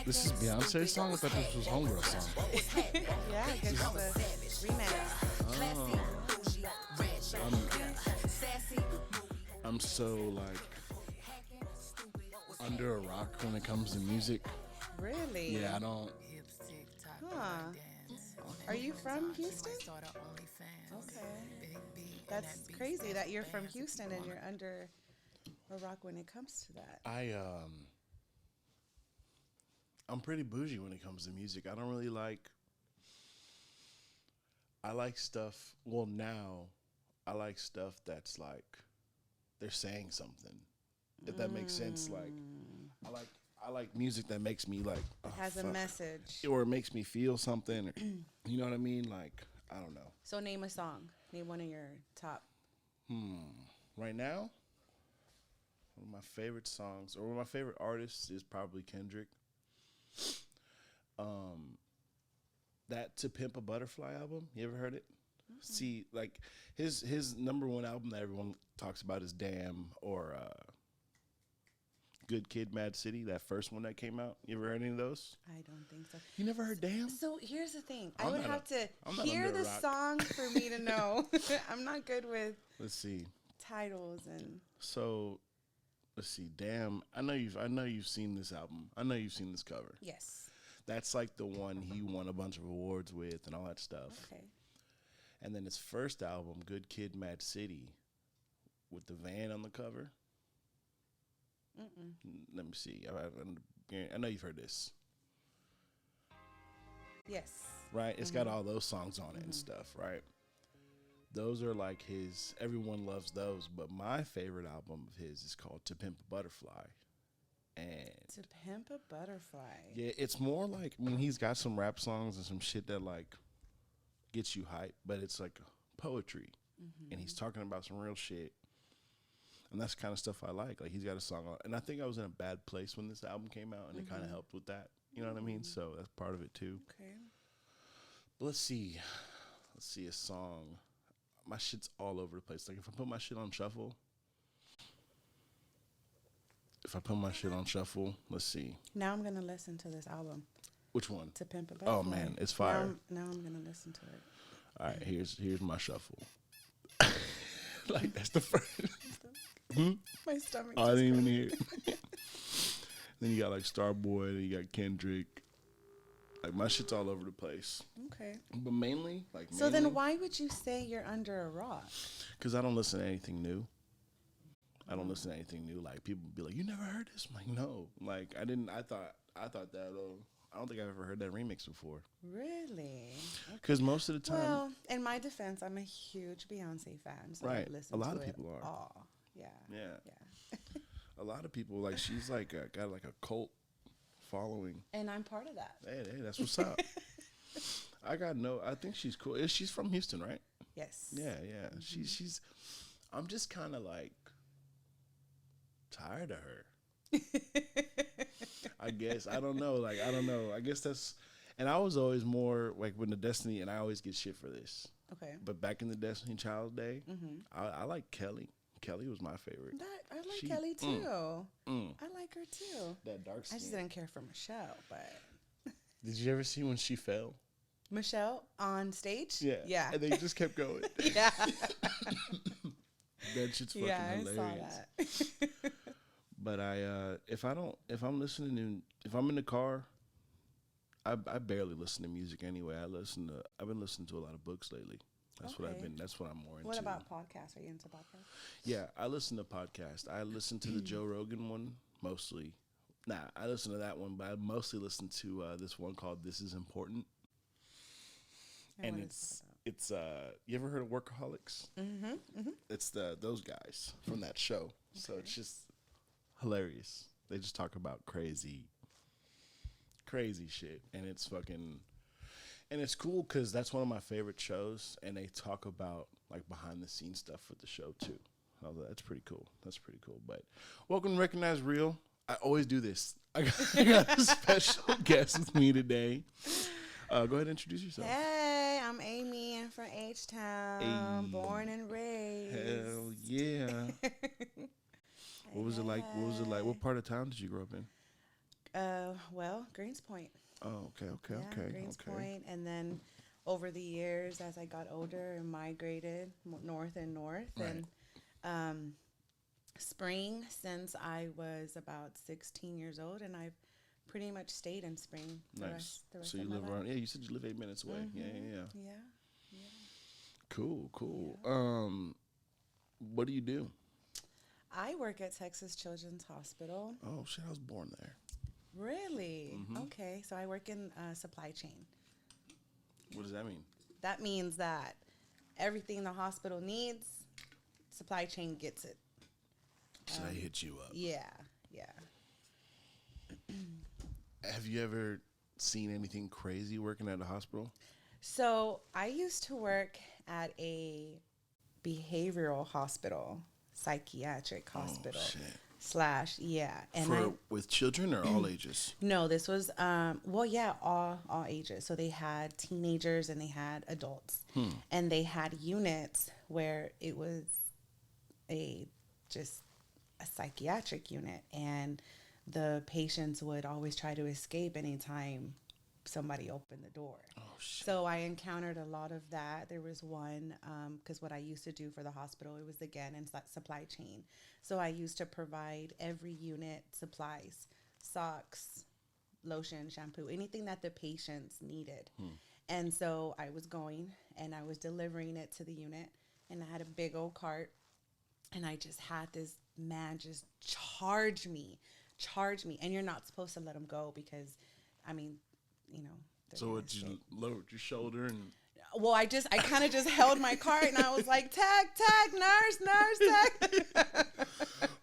This is Beyonce's song? I thought this was Homegirl's song. Yeah, I guess it's a remix. I'm so like under a rock when it comes to music. Really? Yeah, I don't. Huh. Are you from Houston? Okay. That's crazy that you're from Houston and you're under a rock when it comes to that. I'm pretty bougie when it comes to music. I don't really like. I like stuff. Well, now I like stuff that's like they're saying something. If that makes sense, like I like music that makes me like It has a message. or it makes me feel something. Or, you know what I mean? Like I don't know. So name a song. Name one of your top. Right now, one of my favorite songs or one of my favorite artists is probably Kendrick. That To Pimp a Butterfly album, you ever heard it? See, like his number one album that everyone talks about is Damn or Good Kid, Mad City. That first one that came out. You ever heard any of those? I don't think so. You never heard Damn? So here's the thing. I I'm would not have to I'm not hear under a the rock. song for me to know. I'm not good with Let's see. titles and. So, let's see. Damn, I know you've seen this album. I know you've seen this cover. Yes. That's like the one he won a bunch of awards with and all that stuff. Okay. And then his first album, Good Kid, Mad City, with the van on the cover. Let me see. I know you've heard this, Yes. right? It's got all those songs on it and stuff, right? Those are like his. Everyone loves those, but my favorite album of his is called To Pimp a Butterfly. And To Pimp a Butterfly. yeah, it's more like he's got some rap songs and some shit that like gets you hype, but it's like poetry, and he's talking about some real shit, and that's the kind of stuff I like. Like he's got a song on, and I think I was in a bad place when this album came out, and it kind of helped with that. You know what I mean? So that's part of it too. Okay. But let's see a song. My shit's all over the place. Like if I put my shit on shuffle. Let's see. Now I'm gonna listen to this album. Which one? To Pimp a Butterfly. Oh man, it's fire. Now I'm gonna listen to it. All right, here's my shuffle. Like that's the first. My stomach. I didn't even hear it. Then you got like Starboy, then you got Kendrick. Like my shit's all over the place. Okay. But mainly, like So then why would you say you're under a rock? Because I don't listen to anything new. Like people be like, "You never heard this?" I'm like, "No." Like I didn't. I thought that. I don't think I've ever heard that remix before. Really? Because most of the time, Well, in my defense, I'm a huge Beyonce fan. So Right. I listen A lot to of it people are. all. Yeah. yeah, a lot of people like she's like got like a cult following. And I'm part of that. Hey, that's what's up. I think she's cool. She's from Houston, right? Yes. Yeah. She's. I'm just kind of like tired of her. I guess I don't know. I guess that's. And I was always more like when the Destiny, and I always get shit for this. Okay. But back in the Destiny Child day, I like Kelly. Kelly was my favorite. I like Kelly too. I like her too. That dark I skin. just didn't care for Michelle, but Did you ever see when she fell? Michelle on stage? Yeah. Yeah. And they just kept going. Yeah. That shit's fucking Yeah, I hilarious. saw that. But if I'm in the car, I barely listen to music anyway. I've been listening to a lot of books lately. That's what I'm more into. What about podcasts? Are you into podcasts? Yeah, I listen to podcasts. I listen to the Joe Rogan one mostly. Nah, I listen to that one, but I mostly listen to this one called This Is Important. And it's you ever heard of Workaholics? It's those guys from that show. So it's just hilarious. They just talk about crazy shit, and it's cool because that's one of my favorite shows, and they talk about like behind the scenes stuff with the show too. Oh, that's pretty cool. But welcome to Recognize Real. I always do this. I got a special guest with me today. Go ahead and introduce yourself. Hey, I'm Amy. I'm from H-Town, born and raised. Hell yeah. What was it like? What part of town did you grow up in? Well, Greens Point. Oh, okay. Greens Point. And then over the years, as I got older and migrated north and north, right. and Spring since I was about 16 years old, and I've pretty much stayed in Spring. Nice. The rest So you of my live life. around? Yeah, you said you live 8 minutes away. Mm-hmm. Yeah. Yeah. Cool. Yeah. What do you do? I work at Texas Children's Hospital. Oh shit, I was born there. Really? Mm-hmm. Okay. So I work in supply chain. What does that mean? That means that everything the hospital needs, supply chain gets it. So they hit you up. Yeah. Have you ever seen anything crazy working at a hospital? So I used to work at a behavioral hospital, psychiatric hospital. Oh, shit. And with children or all ages? No, this was all ages. So they had teenagers and they had adults, and they had units where it was just a psychiatric unit, and the patients would always try to escape anytime somebody opened the door. Oh shit! So I encountered a lot of that. There was one, because what I used to do for the hospital, it was again in supply chain. So I used to provide every unit supplies, socks, lotion, shampoo, anything that the patients needed. And so I was going and I was delivering it to the unit, and I had a big old cart, and I just had this man just charge me. And you're not supposed to let him go because, I mean, you know. So what, you lowered your shoulder and... Well, I kind of just held my cart and I was like, tag, nurse, tag.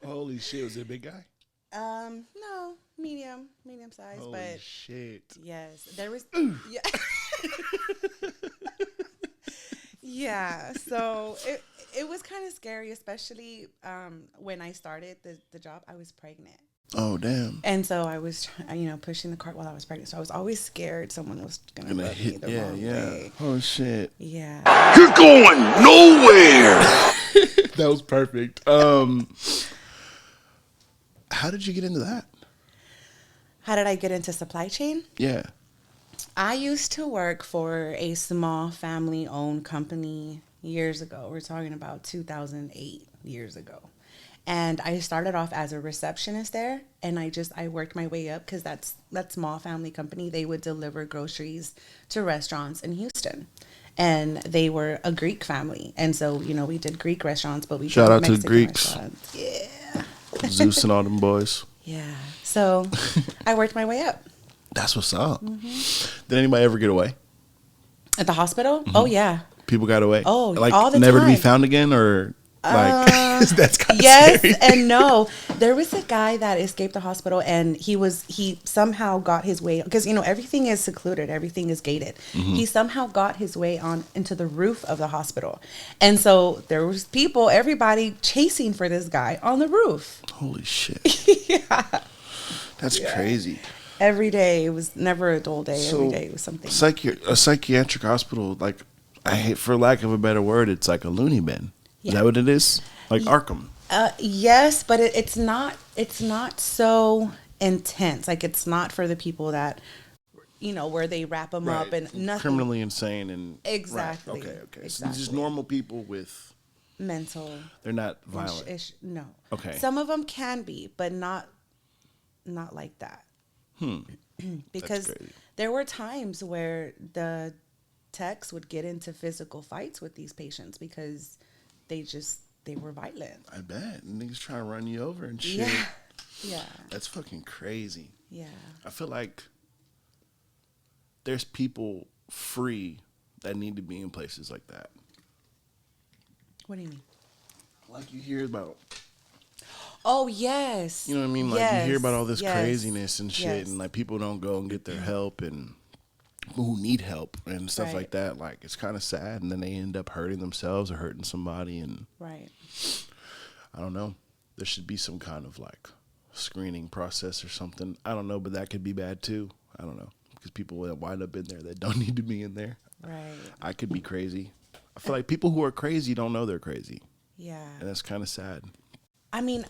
Holy shit, was it a big guy? No, medium size. Holy but shit. Yes, there was, yeah. Yeah, so it was kind of scary, especially when I started the job. I was pregnant. Oh, damn. And so I was, pushing the cart while I was pregnant. So I was always scared someone was going to hit me the wrong way. Oh, shit. Yeah. You're going nowhere. That was perfect. How did you get into that? How did I get into supply chain? Yeah. I used to work for a small family-owned company years ago. We're talking about 2008, years ago. And I started off as a receptionist there, and I worked my way up because that small family company, they would deliver groceries to restaurants in Houston. And they were a Greek family. And so, we did Greek restaurants, but we Shout did out Mexican to the Greeks. Restaurants. Yeah. Zeus and all them boys. Yeah. So I worked my way up. That's what's up. Mm-hmm. Did anybody ever get away? At the hospital? Mm-hmm. Oh, yeah. People got away? Oh, like, all the never time. to be found again, or... that's kind of yes scary. And no. There was a guy that escaped the hospital, and he somehow got his way, because everything is secluded, everything is gated. Mm-hmm. He somehow got his way on into the roof of the hospital, and so there was everybody chasing for this guy on the roof. Holy shit! Yeah, that's crazy. Every day, it was never a dull day. So, every day was something. A psychiatric hospital, like, I hate, for lack of a better word, it's like a loony bin. Yeah. Is that what it is? Like Arkham? Yes, but it's not so intense. Like, it's not for the people that, where they wrap them up and nothing. Criminally insane and... Exactly. Right. Okay. Exactly. So just normal people with... mental... They're not violent? No. Okay. Some of them can be, but not like that. Because there were times where the techs would get into physical fights with these patients because... they were violent. I bet. Niggas trying to run you over and shit. Yeah. That's fucking crazy. Yeah. I feel like there's people free that need to be in places like that. What do you mean? Like, you hear about... Oh, yes. You know what I mean? Like, you hear about all this craziness and shit, yes. and, like, people don't go and get their help, and... who need help and stuff like that. Like, it's kind of sad, and then they end up hurting themselves or hurting somebody, and right. I don't know. There should be some kind of like screening process or something. I don't know, but that could be bad too. I don't know, because people will wind up in there that don't need to be in there. Right. I could be crazy. I feel like people who are crazy don't know they're crazy. Yeah. And that's kind of sad. I mean,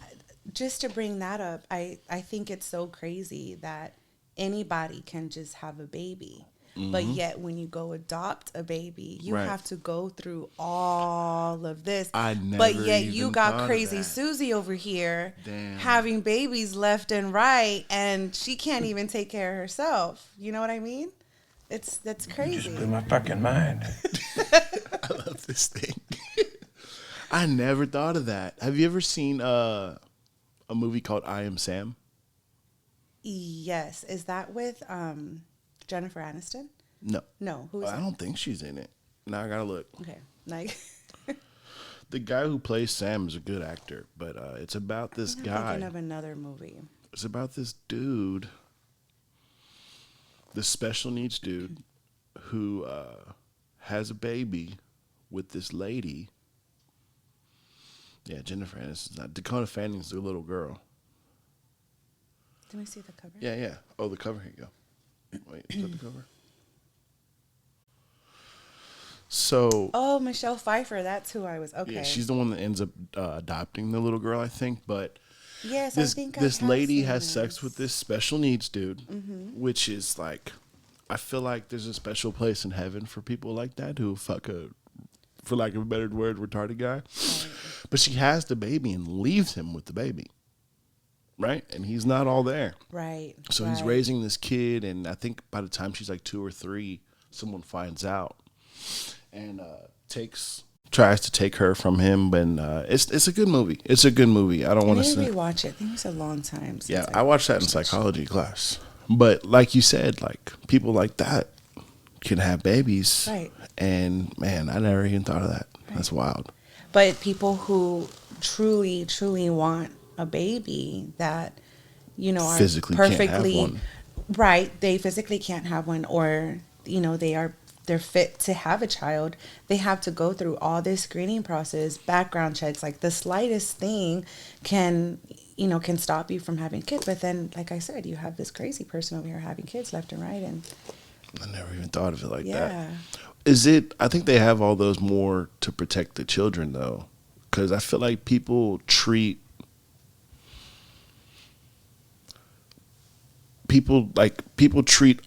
just to bring that up, I think it's so crazy that anybody can just have a baby. But yet when you go adopt a baby, you Right. have to go through all of this. I never But yet even you thought got of crazy that. Susie over here Damn. having babies left and right, and she can't even take care of herself. You know what I mean? That's crazy. Blew my fucking mind. I love this thing. I never thought of that. Have you ever seen a movie called I Am Sam? Yes. Is that with Jennifer Aniston? No. No. Who is I that? don't think she's in it. Now I gotta look. Okay. Like The guy who plays Sam is a good actor, but it's about this I'm guy. thinking of another movie. It's about this dude, this special needs dude, who has a baby with this lady. Yeah, Jennifer Aniston's not. Dakota Fanning's the little girl. Let me see the cover. Yeah. Oh, the cover. Here you go. Wait, is that the cover? So, Oh, Michelle Pfeiffer. That's who I was. Okay. yeah, she's the one that ends up adopting the little girl, I think. But Yes, this I think this I have lady seen has sex this. with this special needs dude, which is like, I feel like there's a special place in heaven for people like that who fuck a, for lack of a better word, retarded guy. Right. But she has the baby and leaves him with the baby, right? And he's not all there. Right. So he's right. raising this kid, and I think by the time she's like 2 or 3, someone finds out and tries to take her from him. And it's a good movie. It's a good movie. I don't want to Maybe say. rewatch it. I think it was a long time since Yeah, I watched that in psychology class. But like you said, like people like that can have babies. Right. And man, I never even thought of that. That's wild. But people who truly, truly want a baby that, you know, are Physically can't have perfectly one. right. They physically can't have one, or you know, they're fit to have a child. They have to go through all this screening process, background checks. Like the slightest thing can stop you from having kids. But then, like I said, you have this crazy person over here having kids left and right, and I never even thought of it like yeah. that. Is it? I think they have all those more to protect the children, though, because I feel like people treat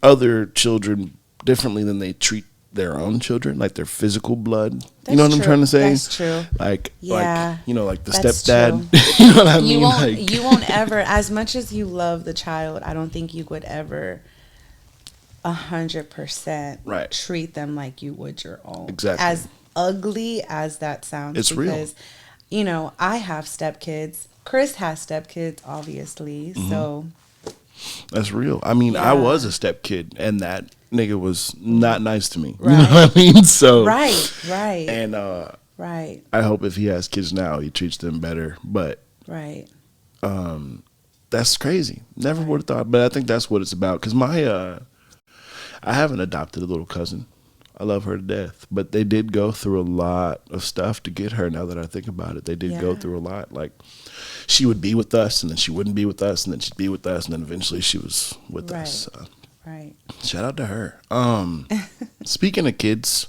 other children differently than they treat their own children, like their physical blood. That's You know what I'm true. trying to say? That's true. Like, Yeah. like the That's stepdad. You know what I mean? You won't ever, as much as you love the child, I don't think you would ever 100% Right. treat them like you would your own. Exactly. As ugly as that sounds. It's real. Because, you know, I have stepkids. Chris has stepkids, obviously. Mm-hmm. So, That's real. I mean, I Yeah. was a stepkid, and that nigga was not nice to me. You Right. know what I mean? So right. And Right. I hope if he has kids now, he treats them better. But Right. that's crazy. Never would have thought. But I think that's what it's about. Because I haven't adopted a little cousin. I love her to death. But they did go through a lot of stuff to get her. Now that I think about it, they did go Yeah. through a lot. Like, she would be with us, and then she wouldn't be with us, and then she'd be with us, and then eventually she was with Right. us. So. Right. Shout out to her. Speaking of kids,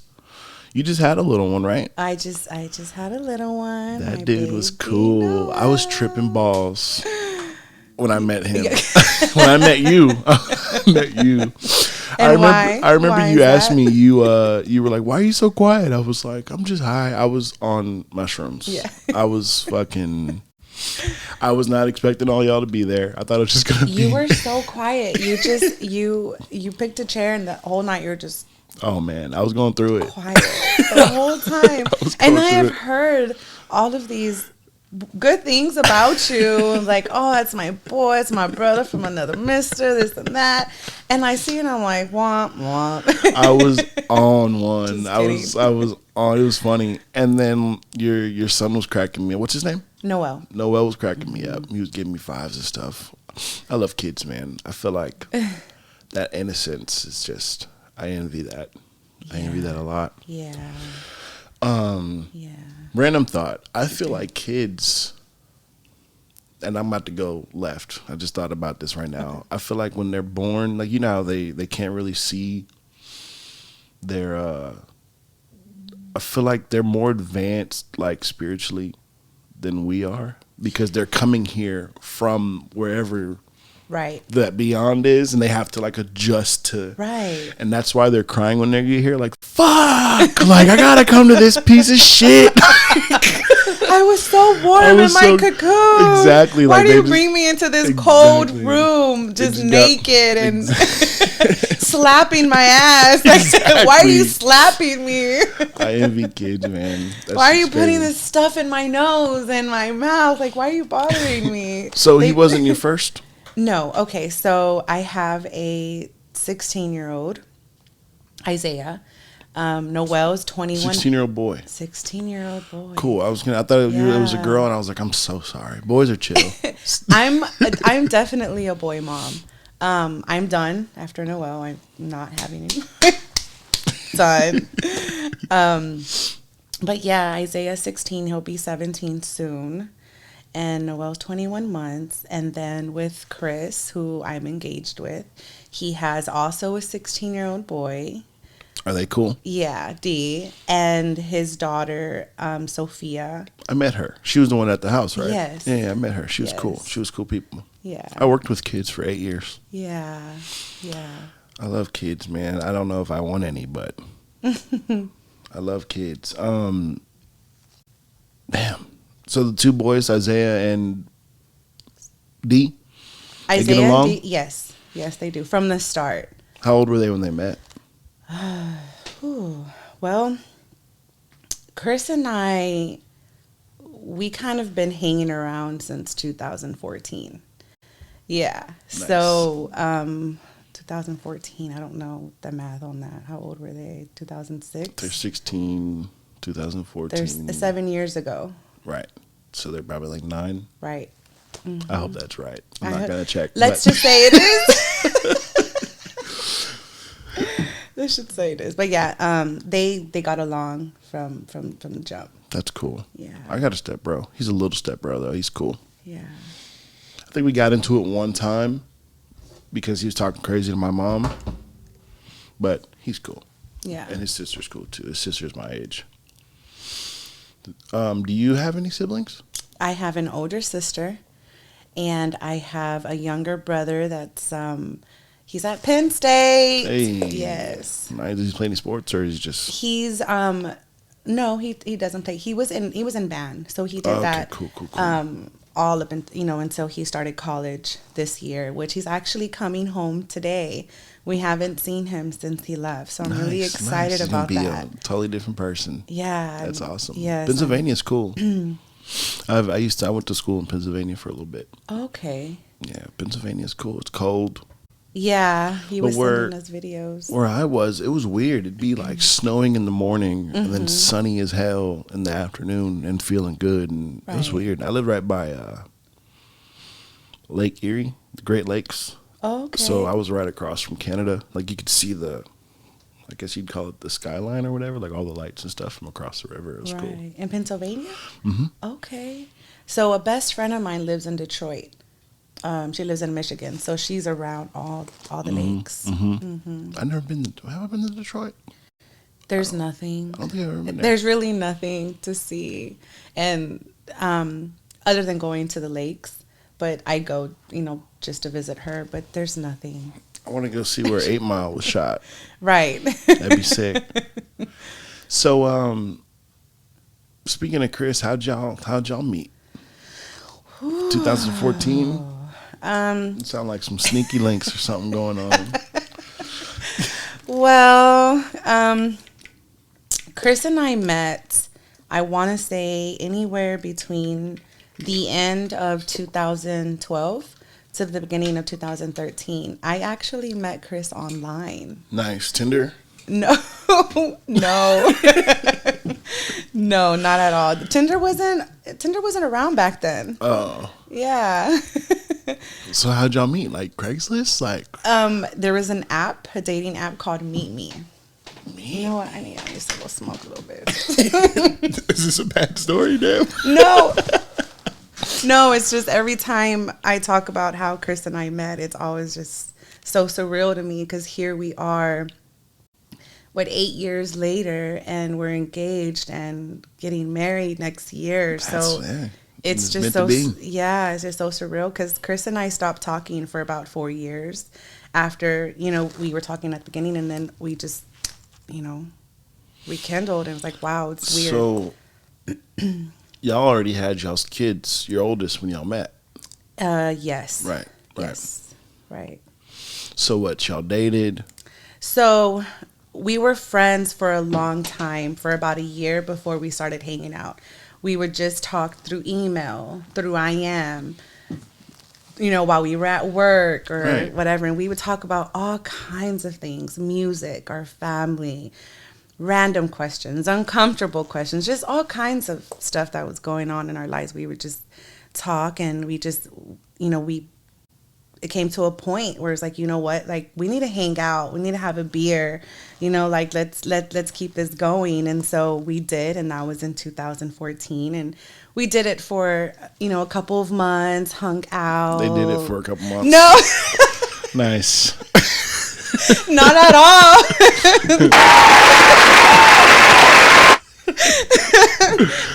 you just had a little one, right? I just had a little one. That my dude was baby cool. I was Noah. tripping balls when I met him. When I met you, I why? remember Why you is asked that? me. You were like, "Why are you so quiet?" I was like, "I'm just high." I was on mushrooms. Yeah. I was not expecting all y'all to be there. I thought it was just gonna be. You were so quiet. You just you picked a chair, and the whole night you're just Oh man, I was going through it. quiet the whole time. was And going I through have it. heard all of these good things about you. Like, oh, that's my boy, it's my brother from another mister, this and that. And I see it, and I'm like, womp womp. I was on one. Just I was on. It was funny. And then your son was cracking me up. What's his name? Noel. Noel was cracking me up. He was giving me fives and stuff. I love kids, man. I feel like that innocence is just. I envy that. I envy that a lot. Yeah. Yeah. Random thought. I feel like kids and I'm about to go left. I just thought about this right now. I feel like when they're born, like, you know how they can't really see their, I feel like they're more advanced, like, spiritually than we are, because they're coming here from wherever Right. that beyond is, and they have to, like, adjust to. Right. And that's why they're crying when they get here, like, fuck, like, I gotta come to this piece of shit. I was so warm in my cocoon. Exactly. Why like, do you bring me into this cold room, just naked and slapping my ass? Like, why are you slapping me? I envy kids, man. Why are you putting this stuff in my nose and my mouth? Like, why are you bothering me? So he wasn't your first? No. Okay. So I have a 16-year-old, Isaiah. Noel's 21. 16-year-old boy. 16-year-old boy. Cool. I thought it was a girl, and I was like, I'm so sorry. Boys are chill. I'm definitely a boy mom. I'm done after Noel. I'm not having any son. But yeah, Isaiah's 16. He'll be 17 soon. And Noel's 21 months. And then with Chris, who I'm engaged with, he has also a 16-year-old boy. Are they cool? Yeah, D. And his daughter, Sophia. I met her. She was the one at the house, right? Yes. Yeah, I met her. She was cool. She was cool people. Yeah. I worked with kids for 8 years. Yeah. Yeah. I love kids, man. I don't know if I want any, but I love kids. Damn. So the two boys, Isaiah and D? Isaiah, they get along? D, yes. Yes, they do. From the start. How old were they when they met? Well, Chris and I, we kind of been hanging around since 2014. Yeah. Nice. So, 2014, I don't know the math on that. How old were they? 2006? They're 16, 2014. They're 7 years ago. Right. So they're probably like 9. Right. Mm-hmm. I hope that's right. I'm not going to check. Let's just say it is. Let's just say it is. But yeah, they got along from the jump. That's cool. Yeah. I got a step bro. He's a little step bro, though. He's cool. Yeah. I think we got into it one time because he was talking crazy to my mom. But he's cool. Yeah. And his sister's cool, too. His sister's my age. Do you have any siblings? I have an older sister, and I have a younger brother that's he's at Penn State. Hey. Yes. Nice. Does he play any sports, or is he just? He's no, he doesn't play. He was in band, so he did that. Cool. All up until he started college this year, which he's actually coming home today. We haven't seen him since he left, so I'm really excited about that. He's gonna be a totally different person. Yeah, that's awesome. Yes, Pennsylvania's cool. I went to school in Pennsylvania for a little bit. Okay. Yeah, Pennsylvania's cool. It's cold. Yeah, he was sending us videos. Where I was, it was weird. It'd be like snowing in the morning and then sunny as hell in the afternoon and feeling good, and it was weird. I lived right by Lake Erie, the Great Lakes. Oh, okay. So I was right across from Canada. Like, you could see I guess you'd call it the skyline or whatever, like all the lights and stuff from across the river. It was cool. In Pennsylvania? Mm-hmm. Okay. So a best friend of mine lives in Detroit. She lives in Michigan, so she's around all the lakes. Mm-hmm. Mm-hmm. Have I been to Detroit? There's nothing. I don't think I've ever been there. There's really nothing to see, and other than going to the lakes. But I go, just to visit her. But there's nothing. I want to go see where 8 Mile was shot. Right. That'd be sick. So, speaking of Chris, how'd y'all meet? 2014. It sound like some sneaky links or something going on. Well, Chris and I met, I want to say, anywhere between the end of 2012 to the beginning of 2013. I actually met Chris online. Nice. Tinder? No. No, not at all. Tinder wasn't around back then. Oh. Yeah. So how'd y'all meet? Like Craigslist? Like there was a dating app called Meet Me. Me? You know what? I need to go smoke a little bit. Is this a bad story, damn? No. No, it's just every time I talk about how Chris and I met, it's always just so surreal to me because here we are, 8 years later, and we're engaged and getting married next year. So it's just so, yeah, it's just so surreal because Chris and I stopped talking for about 4 years after, we were talking at the beginning, and then we just, rekindled, and it was like, wow, it's weird. So y'all already had y'all's kids, your oldest, when y'all met? Yes. Right. Yes. Right. So what, y'all dated? So we were friends for a long time, for about a year before we started hanging out. We would just talk through email, through IM, while we were at work or whatever. And we would talk about all kinds of things, music, our family, random questions, uncomfortable questions, just all kinds of stuff that was going on in our lives. We would just talk, and we just, it came to a point where it's like, you know what, like, we need to hang out, we need to have a beer, like, let's keep this going. And so we did, and that was in 2014, and we did it for a couple of months, hung out. They did it for a couple months? No. Nice. Not at all.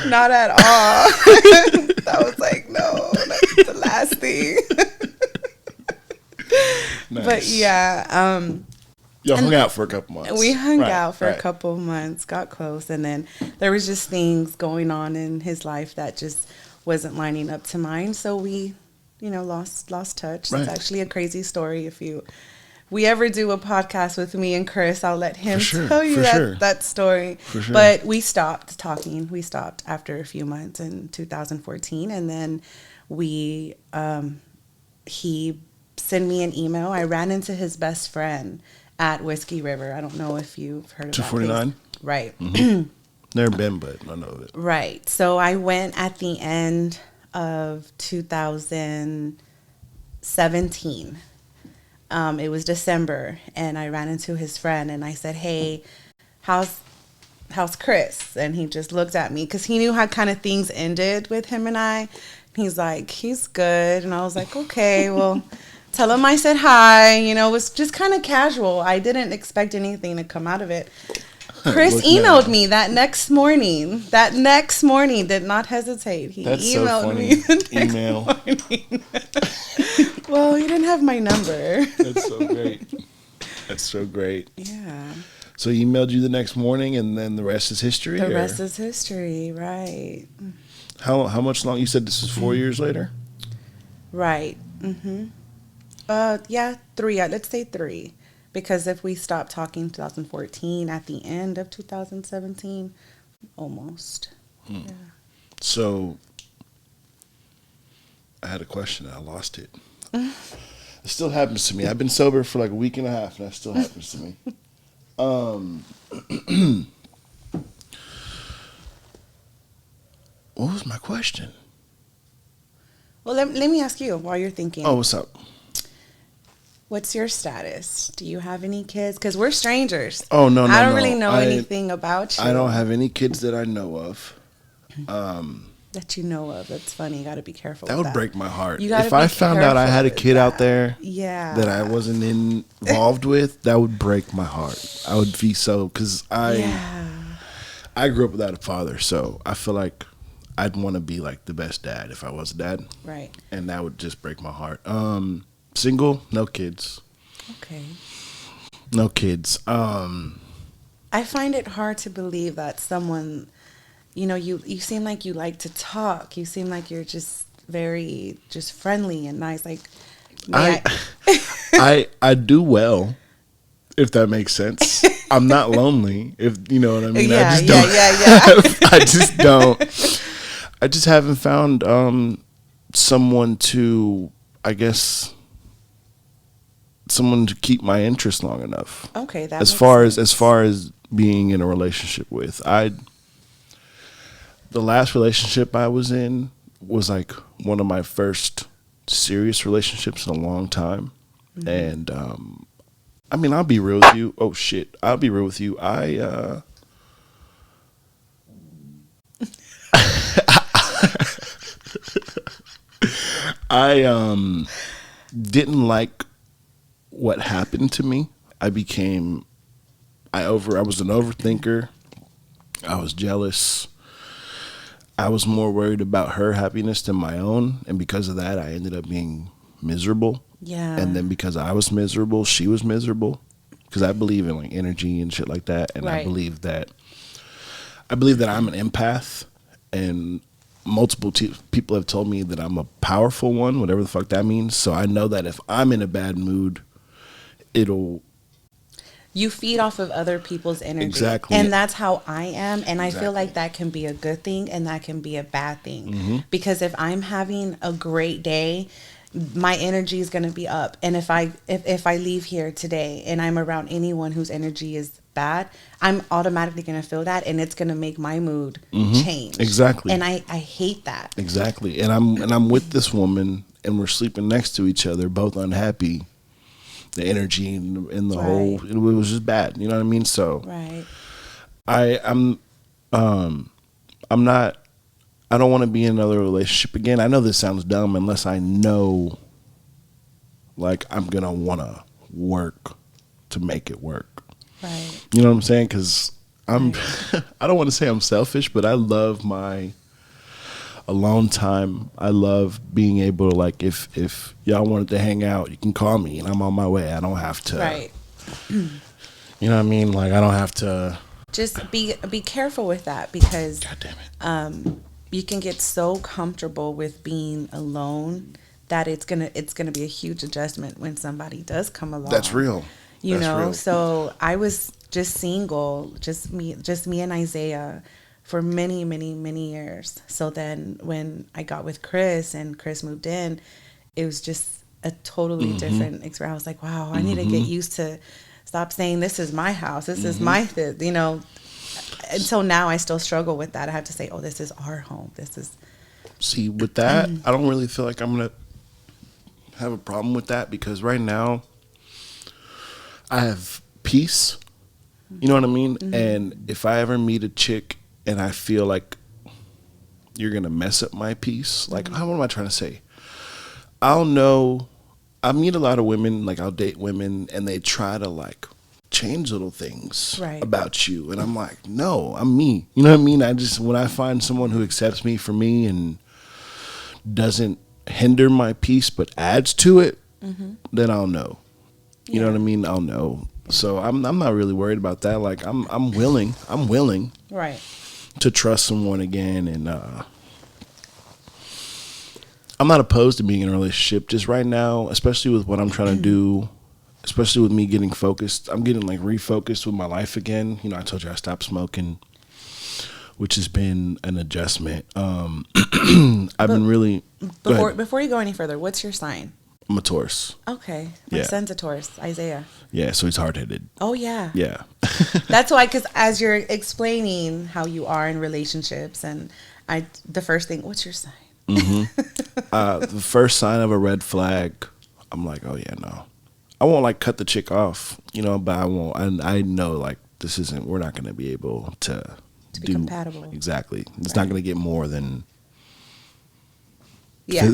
Not at all. That was like, no, that's the last thing. Nice. But yeah, y'all hung out for a couple months. We hung out for a couple of months, got close, and then there was just things going on in his life that just wasn't lining up to mine. So we, lost touch. It's actually a crazy story. If we ever do a podcast with me and Chris, I'll let him tell you that story. Sure. But we stopped talking. We stopped after a few months in 2014, and then he sent me an email. I ran into his best friend at Whiskey River. I don't know if you've heard of 249? Right. Mm-hmm. Never been, but I know of it. Right. So I went at the end of 2017. It was December, and I ran into his friend, and I said, hey, how's Chris? And he just looked at me because he knew how kind of things ended with him and I. He's like, he's good. And I was like, okay, well, tell him I said hi. It was just kind of casual. I didn't expect anything to come out of it. Chris emailed me that next morning. Did not hesitate. He emailed me the next morning. Well, he didn't have my number. That's so great. That's so great. Yeah. So he emailed you the next morning, and then the rest is history? The rest is history, right. How much long? You said this is 4 years later? Right. Mm-hmm. Yeah, 3. Let's say 3. Because if we stopped talking 2014, at the end of 2017, almost. Yeah. So I had a question and I lost it. It still happens to me. I've been sober for like a week and a half, and that still happens to me. What was my question? Well, let me ask you while you're thinking. Oh, what's up? What's your status? Do you have any kids? Because we're strangers. Oh, no. I don't really know anything about you. I don't have any kids that I know of. That you know of. That's funny. You got to be careful that with would break my heart. If I found out I had a kid out there that I wasn't involved with, that would break my heart. I would be so, because I grew up without a father, so I feel like I'd want to be like the best dad if I was a dad. Right. And that would just break my heart. Single, no kids. Okay. No kids. I find it hard to believe that someone, you seem like you like to talk. You seem like you're just very friendly and nice. Like, I do well, if that makes sense. I'm not lonely, if you know what I mean. Yeah, I just don't. I just haven't found someone to, I guess, someone to keep my interest long enough. Okay, that as far as being in a relationship with. The last relationship I was in was like one of my first serious relationships in a long time. Mm-hmm. And I mean, I'll be real with you. Oh shit. I'll be real with you. I didn't like what happened to me. I was an overthinker. I was jealous. I was more worried about her happiness than my own, and because of that, I ended up being miserable. Yeah. And then because I was miserable, she was miserable. Because I believe in like energy and shit like that, and Right. I believe that I'm an empath, and multiple people have told me that I'm a powerful one, whatever the fuck that means. So I know that if I'm in a bad mood, you feed off of other people's energy. Exactly. And that's how I am. And I feel Exactly. like that can be a good thing and that can be a bad thing. Mm-hmm. Because if I'm having a great day, my energy is going to be up. And if I leave here today and I'm around anyone whose energy is bad, I'm automatically going to feel that, and it's going to make my mood change. Exactly. And I hate that. Exactly. And I'm with this woman, and we're sleeping next to each other, both unhappy. The energy and the whole, it was just bad. You know what I mean? So Right. I'm not, I don't want to be in another relationship again. I know this sounds dumb unless I know, like, I'm going to want to work to make it work. Right. You know what I'm saying? Because I'm, Right. I don't want to say I'm selfish, but I love my alone time. I love being able to, like, if y'all wanted to hang out, you can call me and I'm on my way. I don't have to. Right. You know what I mean? Like, I don't have to. Just be careful with that, because God damn it. you can get so comfortable with being alone that it's gonna be a huge adjustment when somebody does come along. That's real. You That's know, real. so I was just single, just me and Isaiah for many, many, many years. So then when I got with Chris and Chris moved in, it was just a totally different experience. I was like, wow, I need to get used to stop saying this is my house. This is my, you know. And so now I still struggle with that. I have to say, oh, this is our home. This is. See, with that, I don't really feel like I'm going to have a problem with that, because right now I have peace. You know what I mean? And if I ever meet a chick and I feel like you're going to mess up my peace, like, what am I trying to say? I'll know. I meet a lot of women, like, I'll date women, and they try to, like, change little things about you. And I'm like, no, I'm me. You know what I mean? When I find someone who accepts me for me and doesn't hinder my peace but adds to it, then I'll know. You know what I mean? I'll know. So I'm not really worried about that. Like, I'm willing Right. to trust someone again, and I'm not opposed to being in a relationship. Just right now, especially with what I'm trying to do, especially with me getting focused, I'm getting, like, refocused with my life again. You know, I told you I stopped smoking, which has been an adjustment. I've been really Before you go any further, what's your sign? I'm a Taurus. Okay, my son's a Taurus, Isaiah. Yeah, so he's hard-headed. Oh yeah. Yeah. That's why, because as you're explaining how you are in relationships, and the first thing, what's your sign? The first sign of a red flag, I'm like, oh yeah, no. I won't, like, cut the chick off, you know, but I won't. I know, like, we're not going to be able to be compatible. Exactly. It's not going to get more than. Yeah.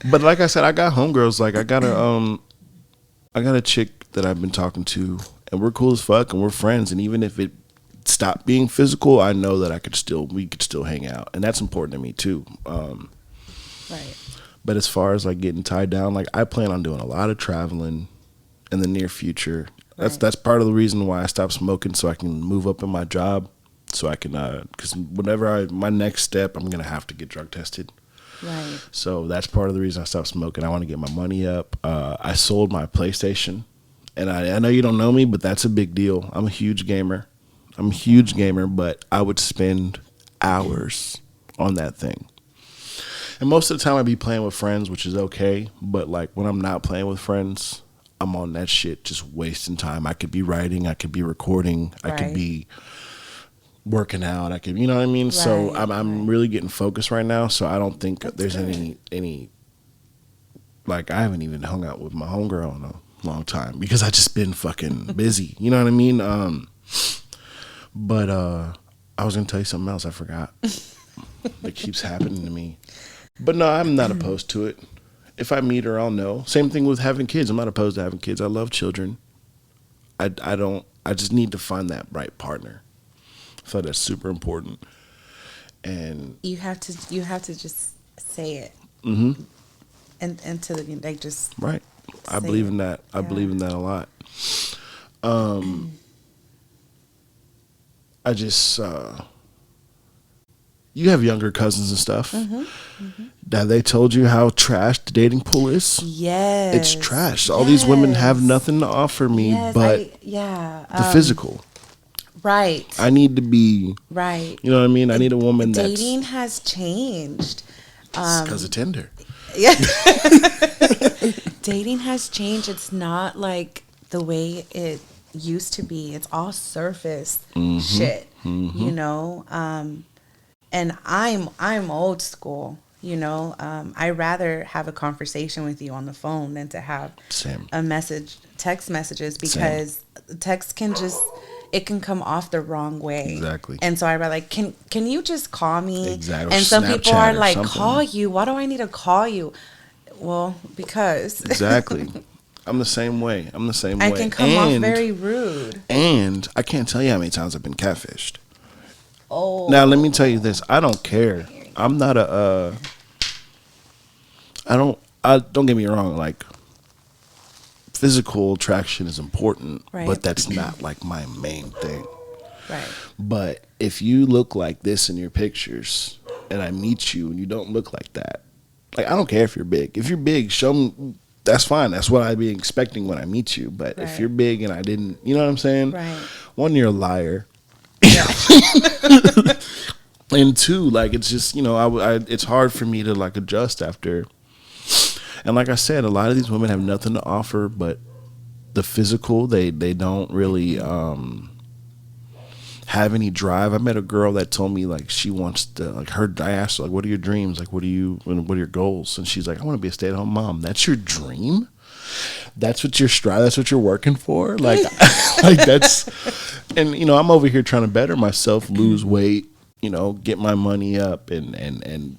But like I said, I got homegirls. Like, I got a chick that I've been talking to, and we're cool as fuck, and we're friends. And even if it stopped being physical, I know that we could still hang out, and that's important to me too. Right. But as far as, like, getting tied down, like, I plan on doing a lot of traveling in the near future. That's part of the reason why I stopped smoking, so I can move up in my job, so I can because whenever my next step, I'm gonna have to get drug tested. Right. So that's part of the reason I stopped smoking. I want to get my money up. I sold my PlayStation, and I know you don't know me, but that's a big deal. I'm a huge gamer, but I would spend hours on that thing. And most of the time I'd be playing with friends, which is okay. But, like, when I'm not playing with friends, I'm on that shit just wasting time. I could be writing. I could be recording. I could be working out. I could, you know what I mean? So I'm really getting focused right now. So I don't think there's any, like, I haven't even hung out with my homegirl in a long time because I just been fucking busy. You know what I mean? But I was going to tell you something else. I forgot. that keeps happening to me. But no, I'm not opposed to it. If I meet her, I'll know. Same thing with having kids. I'm not opposed to having kids. I love children. I just need to find that right partner. I feel like that's super important. And you have to just say it. Mm-hmm. And to the, like, just right. I believe in that. I believe in that a lot. I just you have younger cousins and stuff. Have they told you how trash the dating pool is? Yes. It's trash. All these women have nothing to offer me but the physical. Right. I need to be right. You know what I mean? I need a woman that's dating has changed. Because of Tinder. Yeah. Dating has changed. It's not like the way it used to be. It's all surface shit. You know? And I'm old school, you know. I rather have a conversation with you on the phone than to have text messages, because text can just, it can come off the wrong way. Exactly. And so I rather, like, can you just call me? Exactly. And some Snapchat people are like, something. call you? Why do I need to call you? Well, because exactly. I'm the same way. I can come off very rude. And I can't tell you how many times I've been catfished. Oh. Now let me tell you this. I don't care. I'm not don't get me wrong, like, physical attraction is important, but that's not like my main thing. Right. But if you look like this in your pictures and I meet you and you don't look like that, like, I don't care if you're big. If you're big, show me. That's fine. That's what I'd be expecting when I meet you. But if you're big and I didn't, you know what I'm saying? Right. One, you're a liar. Yeah. And two, like, it's just, you know, it's hard for me to, like, adjust after. And like I said, a lot of these women have nothing to offer but the physical. They don't really have any drive. I met a girl that told me, like, she wants to, like, I asked her, like, what are your dreams? Like, what are your goals? And she's like, I want to be a stay-at-home mom. That's your dream? That's what you're that's what you're working for? Like, like, that's, and, you know, I'm over here trying to better myself, lose weight, you know, get my money up and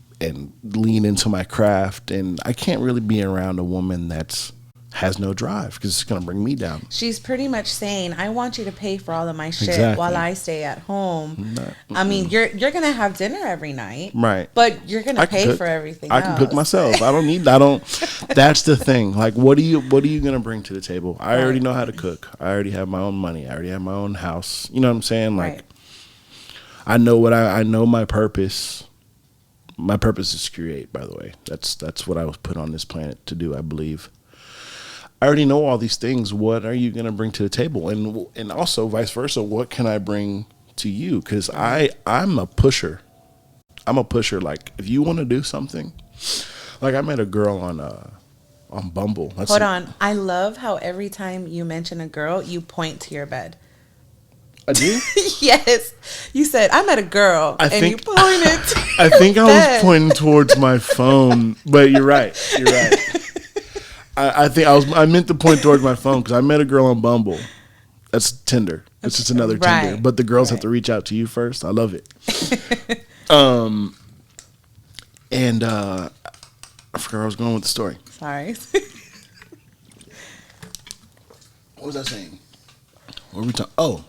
lean into my craft. And I can't really be around a woman that's has no drive, because it's going to bring me down. She's pretty much saying, I want you to pay for all of my shit while I stay at home. I mean, you're going to have dinner every night. Right. But you're going to pay for everything else. I can cook myself. That's the thing. Like, what are you going to bring to the table? I already know how to cook. I already have my own money. I already have my own house. You know what I'm saying? Like, I know I know my purpose. My purpose is to create, by the way. That's what I was put on this planet to do, I believe. I already know all these things. What are you going to bring to the table? And also vice versa, what can I bring to you? Because I'm a pusher. Like, if you want to do something, like, I met a girl on Bumble. Hold on. I love how every time you mention a girl, you point to your bed. I do? Yes. You said, I met a girl, and you pointed to I think I was pointing towards my phone, but you're right. I meant to point towards my phone because I met a girl on Bumble. That's Tinder. It's just another Tinder. But the girls have to reach out to you first. I love it. And I forgot where I was going with the story. Sorry. What was I saying? What were we talking? Oh.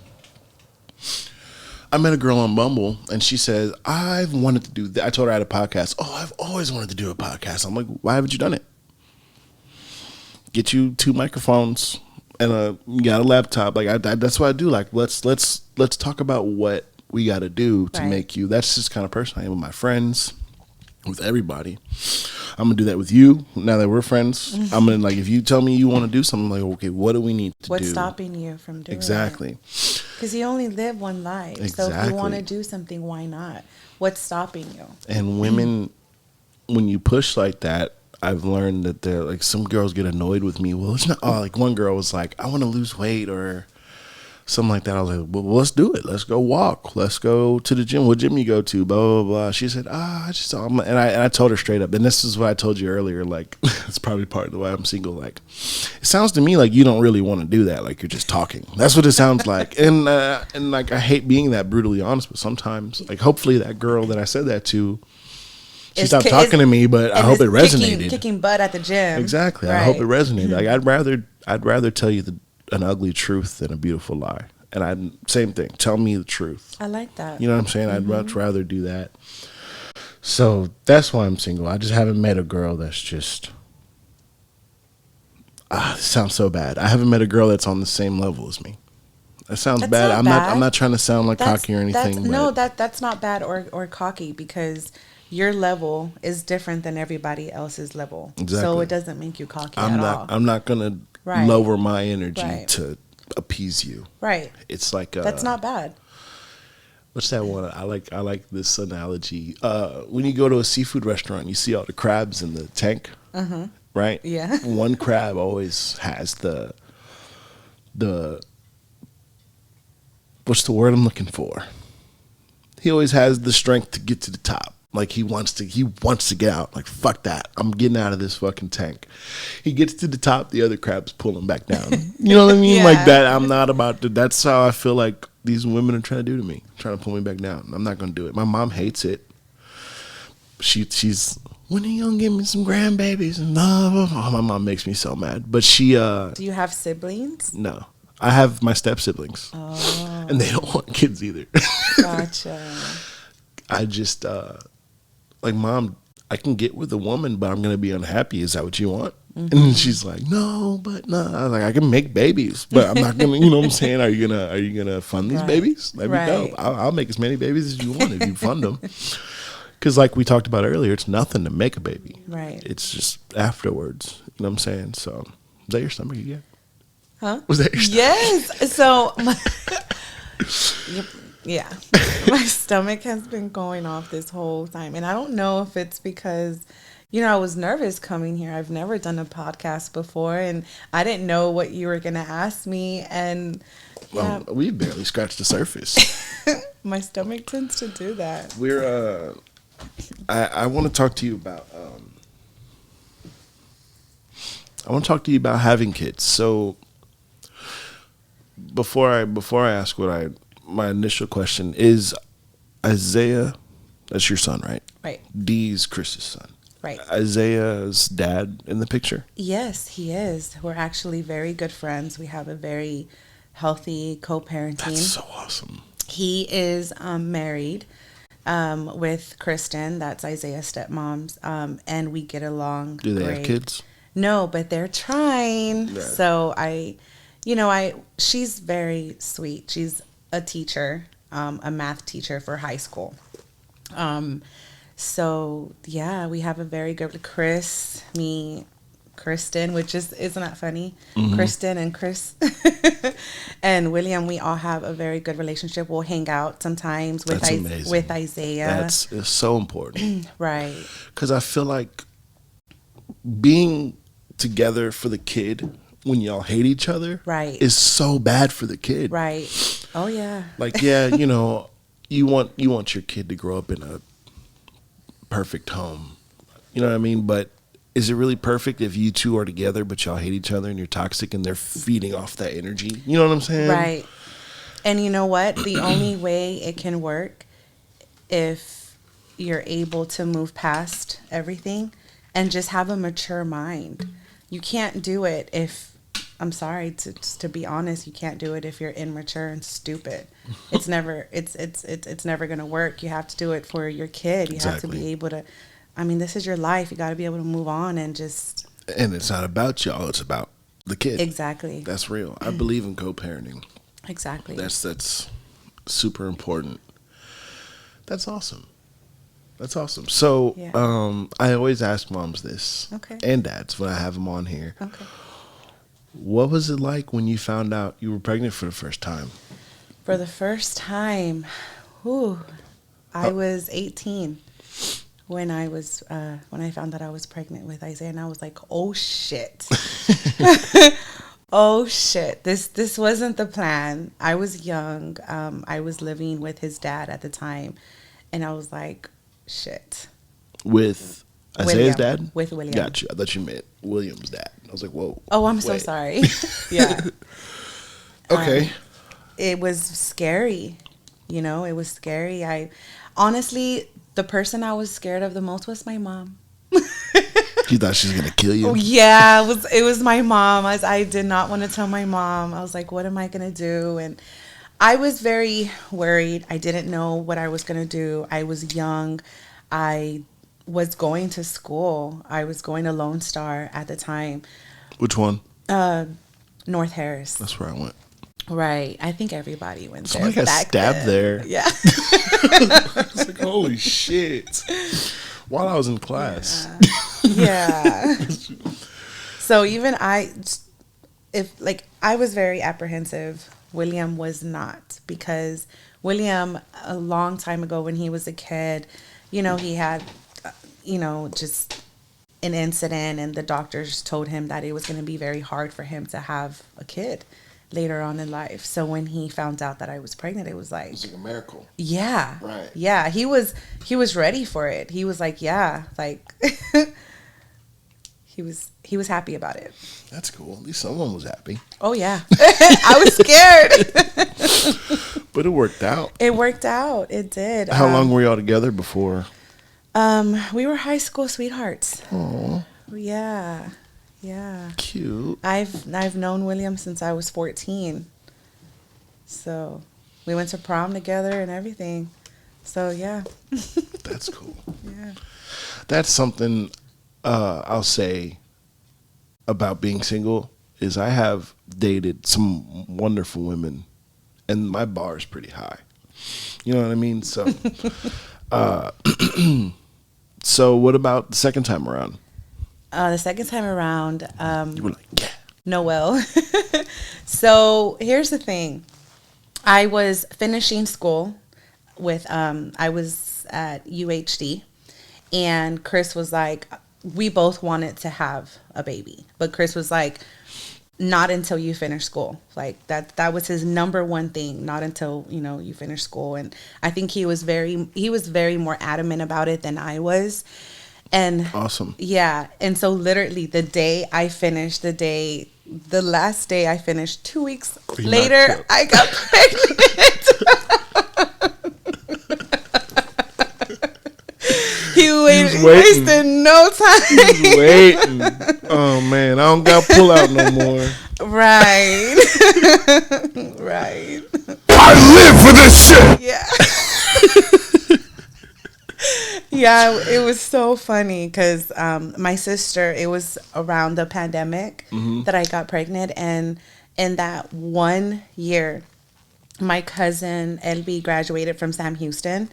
I met a girl on Bumble, and she says, I've wanted to do that. I told her I had a podcast. Oh, I've always wanted to do a podcast. I'm like, why haven't you done it? Get you 2 microphones and you got a laptop. Like, that's what I do. Like, let's talk about what we got to do to make you. That's just kind of person I am with my friends, with everybody. I'm gonna do that with you now that we're friends. I'm gonna, like, if you tell me you want to do something, like, okay, what do we need to do? What's stopping you from doing exactly? Because you only live one life. Exactly. So if you want to do something, why not? What's stopping you? And women, when you push like that, I've learned that they're like, some girls get annoyed with me. Well, it's not. Oh, like, one girl was like, I want to lose weight or something like that. I was like, well, let's do it. Let's go walk. Let's go to the gym. What gym you go to? Blah, blah, blah. She said, and I told her straight up, and this is what I told you earlier, like, it's probably part of the why I'm single. Like, it sounds to me like you don't really want to do that. Like, you're just talking. That's what it sounds like. And like, I hate being that brutally honest, but sometimes, like, hopefully that girl that I said that to, she stopped talking to me, but I hope it resonated. Kicking butt at the gym. Exactly. Right. I hope it resonated. Like, I'd rather tell you an ugly truth than a beautiful lie. And same thing. Tell me the truth. I like that. You know what I'm saying? I'd much rather do that. So that's why I'm single. I just haven't met a girl that's just. This sounds so bad. I haven't met a girl that's on the same level as me. That sounds bad. I'm not trying to sound like cocky or anything. That's not bad or cocky, because your level is different than everybody else's level. Exactly. So it doesn't make you cocky at all. I'm not gonna lower my energy to appease you. Right. It's like that's not bad. What's that one? I like this analogy. When you go to a seafood restaurant, you see all the crabs in the tank. Right? Yeah. One crab always has the what's the word I'm looking for? He always has the strength to get to the top. Like he wants to get out. Like, fuck that. I'm getting out of this fucking tank. He gets to the top, the other crabs pull him back down. You know what I mean? Yeah. Like that. I'm not about to. That's how I feel like these women are trying to do to me, trying to pull me back down. I'm not going to do it. My mom hates it. She's, when are you going to give me some grandbabies? And blah, blah, blah. My mom makes me so mad. But she. Do you have siblings? No. I have my step siblings. Oh. And they don't want kids either. Gotcha. I just. Like, Mom, I can get with a woman, but I'm going to be unhappy. Is that what you want? Mm-hmm. And she's like, no, but no. I was like, I can make babies, but I'm not going to, you know what I'm saying? Are you going to fund these babies? Let me know. I'll make as many babies as you want if you fund them. Because like we talked about earlier, it's nothing to make a baby. Right. It's just afterwards. You know what I'm saying? So, is that your stomach again? Huh? Was that your stomach? Yes. So, yeah, my stomach has been going off this whole time. And I don't know if it's because, I was nervous coming here. I've never done a podcast before, and I didn't know what you were going to ask me. And we barely scratched the surface. My stomach tends to do that. I want to talk to you about, having kids. So before I ask my initial question is, Isaiah, that's your son, right? Right. Dee's Chris's son. Right. Isaiah's dad in the picture? Yes, he is. We're actually very good friends. We have a very healthy co-parenting. That's so awesome. He is married with Kristen. That's Isaiah's stepmom's. And we get along Do they great. Have kids? No, but they're trying. Yeah. So she's very sweet. She's a teacher, a math teacher for high school. So yeah, we have a very good Kristen, which isn't that funny? Mm-hmm. Kristen and Chris and William, we all have a very good relationship. We'll hang out sometimes with Isaiah. That's so important. Right. Because I feel like being together for the kid when y'all hate each other is so bad for the kid. Right. Oh yeah. Like, yeah, you want your kid to grow up in a perfect home. You know what I mean? But is it really perfect if you two are together but y'all hate each other and you're toxic and they're feeding off that energy? You know what I'm saying? Right. And you know what? The only way it can work if you're able to move past everything and just have a mature mind. You can't do it if, I'm sorry to be honest, you can't do it if you're immature and stupid. It's never going to work. You have to do it for your kid. You have to be able to, this is your life. You got to be able to move on and just. And it's not about y'all. It's about the kid. Exactly. That's real. I believe in co-parenting. Exactly. That's super important. That's awesome. So, I always ask moms this. Okay. And dads when I have them on here. Okay. What was it like when you found out you were pregnant for the first time? For the first time, I was 18 when I found that I was pregnant with Isaiah, and I was like, oh shit. Oh shit. This wasn't the plan. I was young. I was living with his dad at the time, and I was like, shit. With Isaiah's William. dad? With William. Got you. I thought you meant William's dad. I was like, whoa. Oh, I'm so wait. sorry. Yeah. Okay. It was scary. You know, it was scary. Honestly, the person I was scared of the most was my mom. You thought she was going to kill you? Oh, yeah, it was my mom. I did not want to tell my mom. I was like, what am I going to do? And I was very worried. I didn't know what I was going to do. I was young. I was going to school. I was going to Lone Star at the time. Which one? North Harris. That's where I went. Right. I think everybody went there. Somebody got stabbed there. Yeah. It's like, holy shit. While I was in class. Yeah. So even I was very apprehensive. William was not, because William, a long time ago when he was a kid, you know, he had, just an incident, and the doctors told him that it was going to be very hard for him to have a kid later on in life. So when he found out that I was pregnant, it was like, It's like a miracle. yeah. Right. Yeah. He was ready for it. He was like, yeah, like he was happy about it. That's cool. At least someone was happy. Oh yeah. I was scared. But it worked out. It worked out. It did. How long were y'all together before? We were high school sweethearts. Oh, Yeah. Yeah. cute. I've known William since I was 14. So we went to prom together and everything. So yeah. That's cool. Yeah. That's something I'll say about being single is I have dated some wonderful women, and my bar is pretty high. You know what I mean? So, so what about the second time around? The second time around, You were like, yeah. Noel. So here's the thing. I was finishing school with, I was at UHD, and Chris was like, we both wanted to have a baby, but Chris was like, not until you finish school. Like that was his number one thing, not until, you finish school. And I think he was very more adamant about it than I was. And Awesome. yeah. And so literally the last day I finished, 2 weeks You later, knocked I got pregnant. He wasted no time. He was waiting. Oh man, I don't got pull out no more. Right. Right. I live for this shit. Yeah. Yeah, it was so funny because my sister, it was around the pandemic that I got pregnant. And in that 1 year, my cousin Elby graduated from Sam Houston.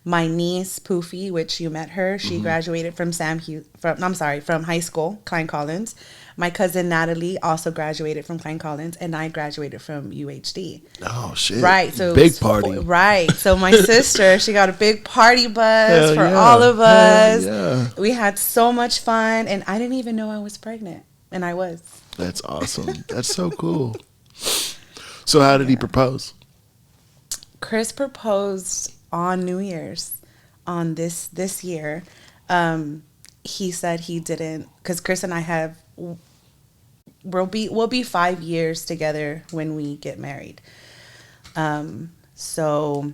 My niece Poofy, which you met her, she graduated from from high school, Klein Collins. My cousin Natalie also graduated from Klein Collins, and I graduated from UHD. Oh shit! Right, so big party. Right, so my sister, she got a big party buzz Hell for yeah. all of us. Hell yeah. We had so much fun, and I didn't even know I was pregnant, and I was. That's awesome. That's so cool. So how did he propose? Chris proposed on New Year's, on this year. He said he didn't, because Chris and I we'll be 5 years together when we get married. So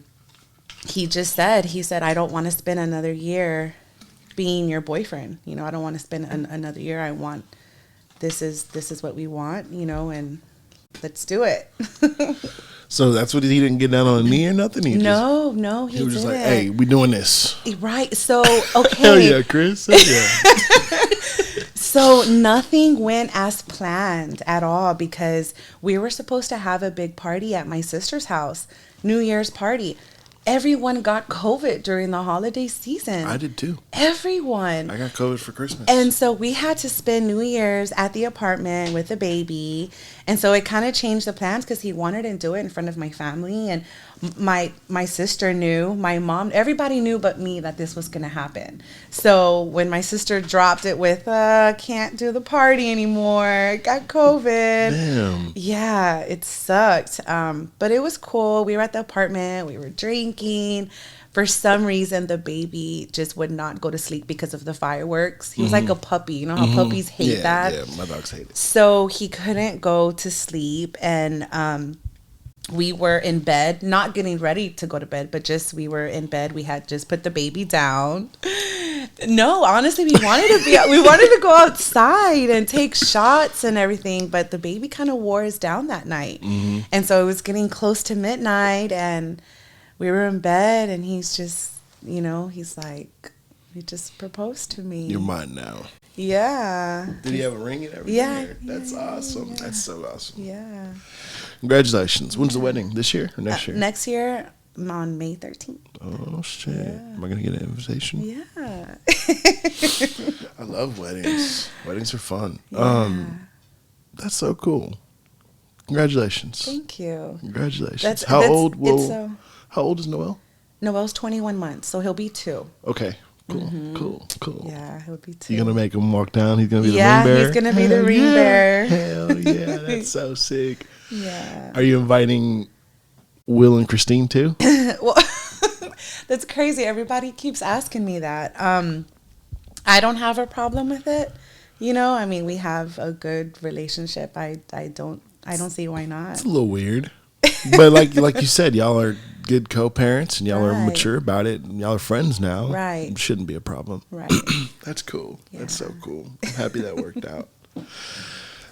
he said, I don't want to spend another year being your boyfriend. I don't want to spend another year. I want, this is what we want, and let's do it. So that's what he didn't get down on a knee or nothing? He No, he was just didn't. like, hey, we doing this. Right. So, okay. Hell yeah, Chris. Hell yeah. So nothing went as planned at all, because we were supposed to have a big party at my sister's house, New Year's party. everyone got COVID during the holiday season. I did too. Everyone. I got COVID for Christmas. And so we had to spend New Year's at the apartment with the baby. And so it kind of changed the plans because he wanted to do it in front of my family. And my sister knew, my mom, everybody knew but me that this was going to happen. So when my sister dropped it with, can't do the party anymore, got COVID. Damn. Yeah, it sucked. But it was cool. We were at the apartment. We were drinking. For some reason, the baby just would not go to sleep because of the fireworks. He was like a puppy. You know how puppies hate that? Yeah, my dogs hate it. So he couldn't go to sleep. And we were in bed, not getting ready to go to bed, but just we were in bed. We had just put the baby down. No, honestly, we wanted to go outside and take shots and everything, but the baby kind of wore us down that night. And so it was getting close to midnight, and we were in bed, and he's just, he's like, he just proposed to me. You're mine now. Yeah. Did he have a ring and everything? Yeah. That's awesome. Yeah. That's so awesome. Yeah. Congratulations. When's the wedding? This year or next year? Next year on May 13th. Oh, shit. Yeah. Am I going to get an invitation? Yeah. I love weddings. Weddings are fun. Yeah. That's so cool. Congratulations. Thank you. Congratulations. How old is Noel? Noel's 21 months, so he'll be 2. Okay. Cool. Cool. Yeah, he'll be 2. You gonna make him walk down? He's gonna be the ring bearer? Yeah, he's gonna be the ring bearer. Hell yeah, that's so sick. Yeah. Are you inviting Will and Christine too? Well, that's crazy. Everybody keeps asking me that. I don't have a problem with it. I mean, we have a good relationship. I don't see why not. It's a little weird, but like you said, y'all are good co-parents and y'all are mature about it. And y'all are friends now. Right. It shouldn't be a problem. Right. That's cool. Yeah. That's so cool. I'm happy that worked out.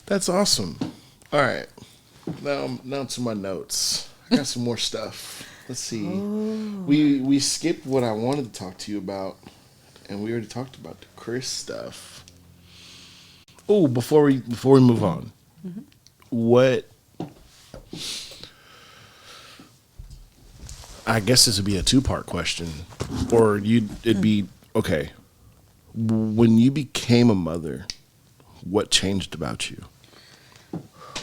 That's awesome. All right. Now to my notes. I got some more stuff. Let's see. Ooh. We skipped what I wanted to talk to you about, and we already talked about the Chris stuff. Oh, before we move on, what? I guess this would be a 2-part question, or it'd be okay. When you became a mother, what changed about you?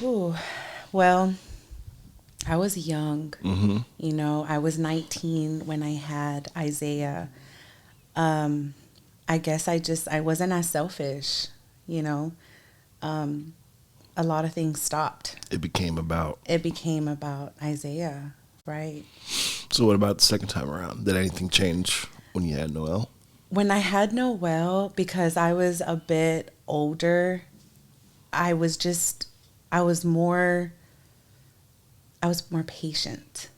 Ooh. Well, I was young. I was 19 when I had Isaiah. I guess I wasn't as selfish. A lot of things stopped. It became about Isaiah, right? So what about the second time around? Did anything change when you had Noel? When I had Noel, because I was a bit older, I was more patient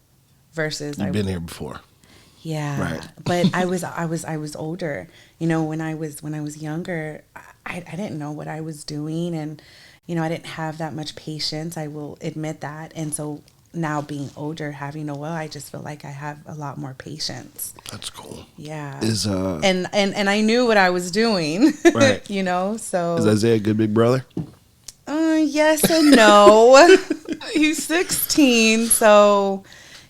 versus You've been here before. Yeah. Right. But I was older. When I was younger, I didn't know what I was doing, and I didn't have that much patience. I will admit that. And so now being older, having Noel, I just feel like I have a lot more patience. That's cool. Yeah. And I knew what I was doing. Right. So is Isaiah a good big brother? Yes and no. He's 16, so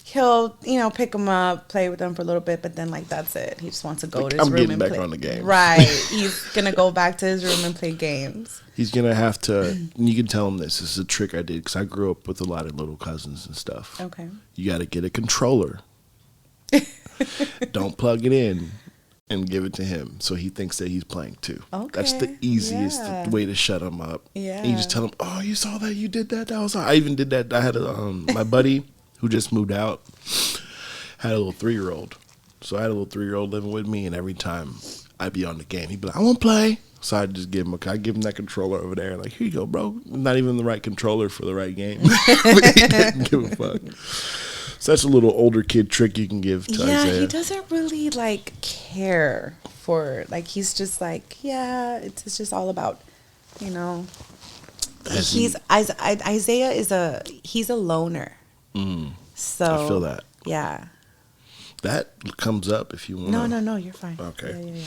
he'll pick him up, play with him for a little bit, but then that's it. He just wants to go to his room and play. I'm getting back on the game. Right. He's gonna go back to his room and play games. He's gonna have to. You can tell him this. This is a trick I did because I grew up with a lot of little cousins and stuff. Okay. You got to get a controller. Don't plug it in and give it to him so he thinks that he's playing too. Okay. That's the easiest way to shut him up. Yeah. And you just tell him, "Oh, you saw that? You did that? That was." I even did that. I had my buddy who just moved out had a little 3-year-old. So I had a little 3-year-old living with me, and every time I'd be on the game, he'd be like, "I want to play." So I'd just give him that controller over there. Like, here you go, bro. Not even the right controller for the right game. But he didn't give a fuck. So that's a little older kid trick you can give to Isaiah. Yeah, he doesn't really care for he's just it's just all about, Isaiah he's a loner. So I feel that. Yeah. That comes up if you want. No, you're fine. Okay. Yeah.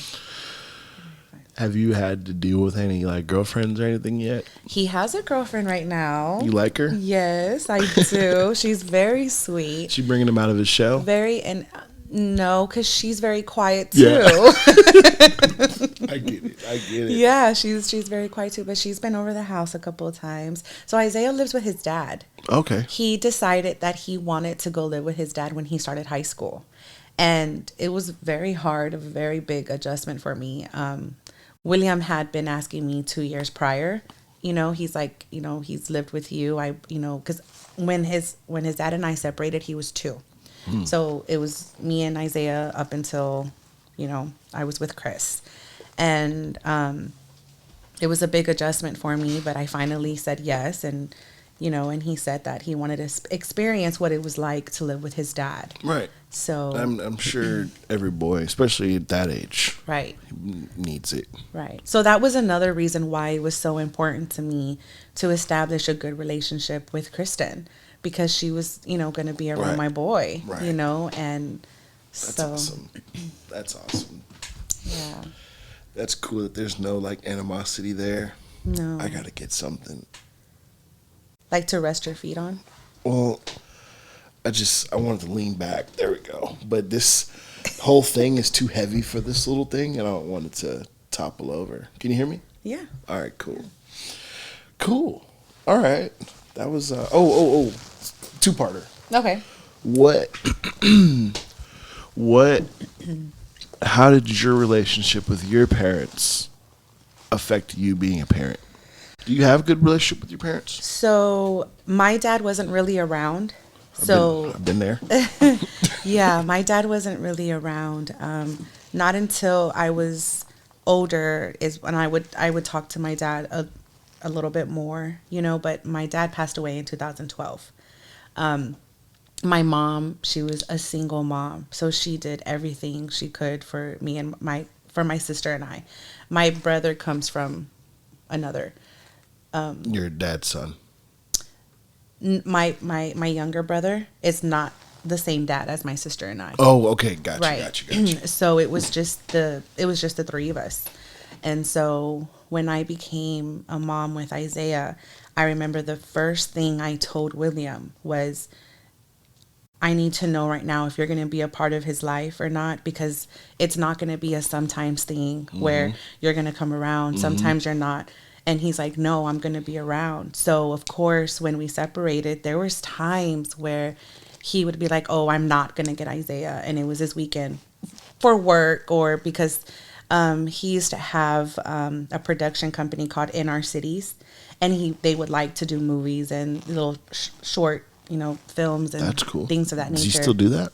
Have you had to deal with any girlfriends or anything yet? He has a girlfriend right now. You like her? Yes, I do. She's very sweet. She bringing him out of his shell? Very, and No, because she's very quiet too. Yeah. I get it. Yeah, she's very quiet too, but she's been over the house a couple of times. So Isaiah lives with his dad. Okay. He decided that he wanted to go live with his dad when he started high school. And it was very hard, a very big adjustment for me. William had been asking me 2 years prior. He's like, he's lived with you. Because when his dad and I separated, he was 2. So it was me and Isaiah up until, I was with Chris. And it was a big adjustment for me, but I finally said yes. And, and he said that he wanted to experience what it was like to live with his dad. Right. So I'm sure every boy, especially at that age, right, needs it. Right. So that was another reason why it was so important to me to establish a good relationship with Kristen, because she was, going to be around my boy, right. And that's so awesome. That's awesome. Yeah. That's cool that there's no animosity there. No. I gotta get something. Like to rest your feet on? Well, I wanted to lean back. There we go. But this whole thing is too heavy for this little thing, and I don't want it to topple over. Can you hear me? Yeah. All right, cool. All right. That was, two-parter. Okay. How did your relationship with your parents affect you being a parent? Do you have a good relationship with your parents? So my dad wasn't really around. I've been there. Yeah, my dad wasn't really around. Not until I was older is when I would talk to my dad a little bit more, but my dad passed away in 2012. My mom, she was a single mom, so she did everything she could for me and for my sister and I. My brother comes from another. Your dad's son. My younger brother is not the same dad as my sister and I. Oh, okay, gotcha, right. Gotcha. So it was just the 3 of us. And so when I became a mom with Isaiah, I remember the first thing I told William was, I need to know right now if you're going to be a part of his life or not, because it's not going to be a sometimes thing where you're going to come around. Sometimes you're not. And he's like, no, I'm going to be around. So, of course, when we separated, there was times where he would be like, oh, I'm not going to get Isaiah. And it was his weekend for work, or because he used to have a production company called In Our Cities. And they would like to do movies and little short, films and That's cool. Things of that nature. Does he still do that?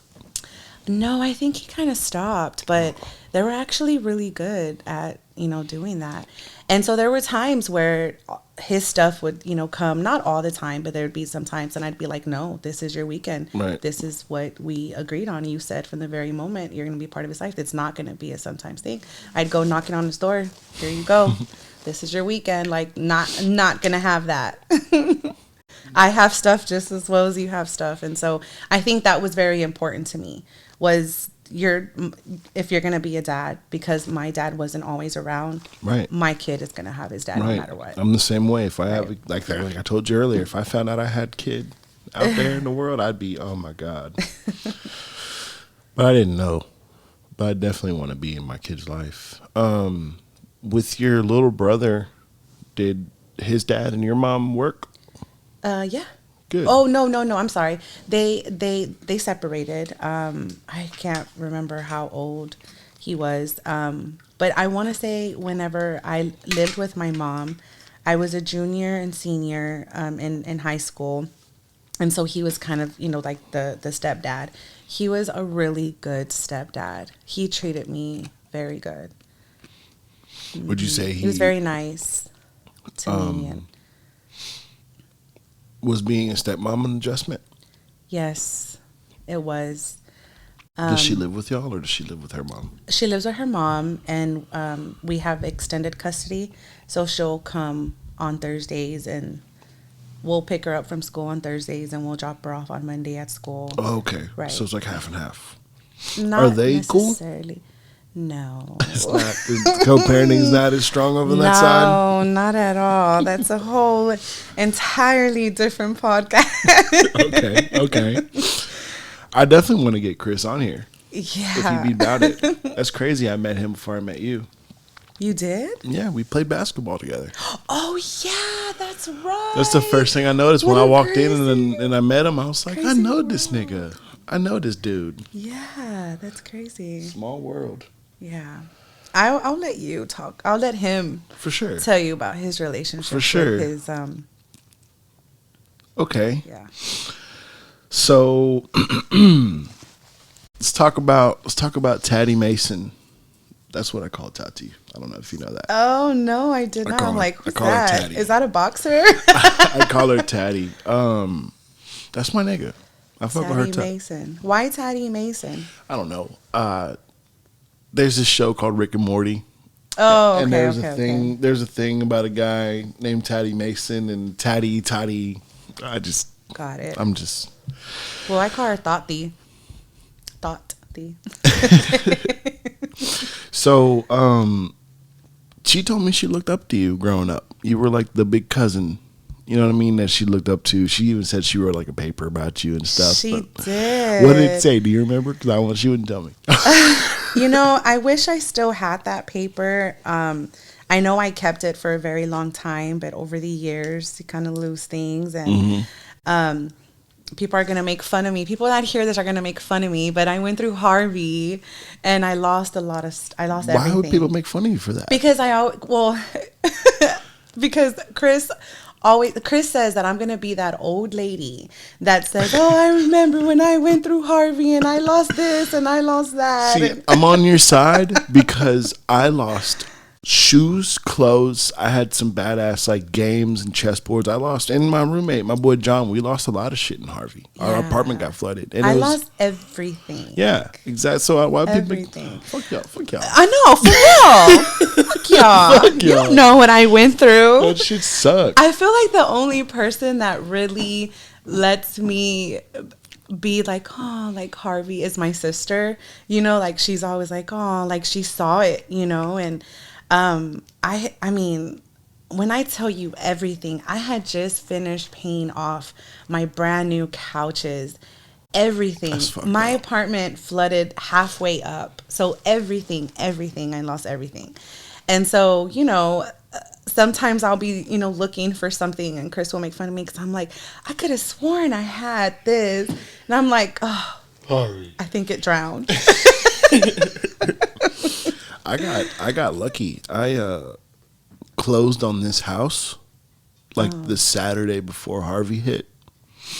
No, I think he kind of stopped, but they were actually really good at, doing that. And so there were times where his stuff would, come, not all the time, but there would be some times, and I'd be like, no, this is your weekend. Right. This is what we agreed on. You said from the very moment you're going to be part of his life. It's not going to be a sometimes thing. I'd go knocking on his door. Here you go. This is your weekend. Like, not going to have that. I have stuff just as well as you have stuff. And so I think that was very important to me, was if you're going to be a dad, because my dad wasn't always around, right, my kid is going to have his dad no matter what. I'm the same way. If I have, like I told you earlier, if I found out I had kid out there in the world, I'd be, oh my God. But I didn't know. But I definitely want to be in my kid's life. With your little brother, did his dad and your mom work? Yeah. Good. Oh, no. I'm sorry. They separated. I can't remember how old he was. But I want to say whenever I lived with my mom, I was a junior and senior in high school. And so he was kind of, like the stepdad. He was a really good stepdad. He treated me very good. Would you say he was very nice to me? And was being a stepmom an adjustment? Yes, it was. Does she live with y'all, or does she live with her mom? She lives with her mom, and we have extended custody. So she'll come on Thursdays, and we'll pick her up from school on Thursdays, and we'll drop her off on Monday at school. Oh, okay. Right. So it's like half and half. Not Are they necessarily. Cool? No. It's not. Co-parenting is not as strong over that side? No, not at all. That's a whole entirely different podcast. Okay. I definitely want to get Chris on here. Yeah. if he'd be about it. That's crazy. I met him before I met you. You did? Yeah, we played basketball together. Oh yeah, that's right. That's the first thing I noticed when What I a walked in crazy- and I met him. I was like, I crazy know this world. nigga. I know this dude. Yeah, that's crazy. Small world. Yeah. I'll let you talk. I'll let him For sure. tell you about his relationship For sure. with his Okay. yeah. So let's talk about Taddy Mason. That's what I call Tati. I don't know if you know that. Oh no, I did not. call I'm her- like, I who's call her that? Taddy. Is that a boxer? I call her Taddy. That's my nigga. I fuck with her. Taddy Mason. Why Taddy Mason? I don't know. There's this show called Rick and Morty. Oh, okay, And there's okay, a thing. okay. There's a thing about a guy named Taddy Mason and Taddy. Got it. I'm just. Well, I call her Thoughty. Thoughty. So, she told me she looked up to you growing up. You were like the big cousin. You know what I mean? That she looked up to. She even said she wrote like a paper about you and stuff. She but did. What did it say? Do you remember? Because she wouldn't tell me. You know, I wish I still had that paper. I know I kept it for a very long time, but over the years, you kind of lose things, and people are gonna make fun of me. People that hear this are gonna make fun of me. But I went through Harvey, and I lost a lot of. I lost everything. Why would people make fun of you for that? Because because Chris says that I'm gonna be that old lady that says, "Oh, I remember when I went through Harvey and I lost this and I lost that." See, I'm on your side because I lost shoes, clothes. I had some badass like games and chessboards. I lost, and my roommate, my boy John, we lost a lot of shit in Harvey. Our Yeah. apartment got flooded, and I it was, lost everything. Yeah, exactly. So why people? Everything. Fuck y'all. Fuck y'all. I know, for real. Fuck y'all. Fuck You y'all. don't know what I went through. That shit sucked. I feel like the only person that really lets me be like, oh, like Harvey is my sister. You know, like she's always like, oh, like she saw it, you know, and I mean, when I tell you everything, I had just finished paying off my brand new couches, everything. That's fucked My up. apartment flooded halfway up. So everything, I lost everything. And so, you know, sometimes I'll be, you know, looking for something and Chris will make fun of me because I'm like, I could have sworn I had this. And I'm like, oh, Harvey. I think it drowned. I got lucky. I closed on this house like the Saturday before Harvey hit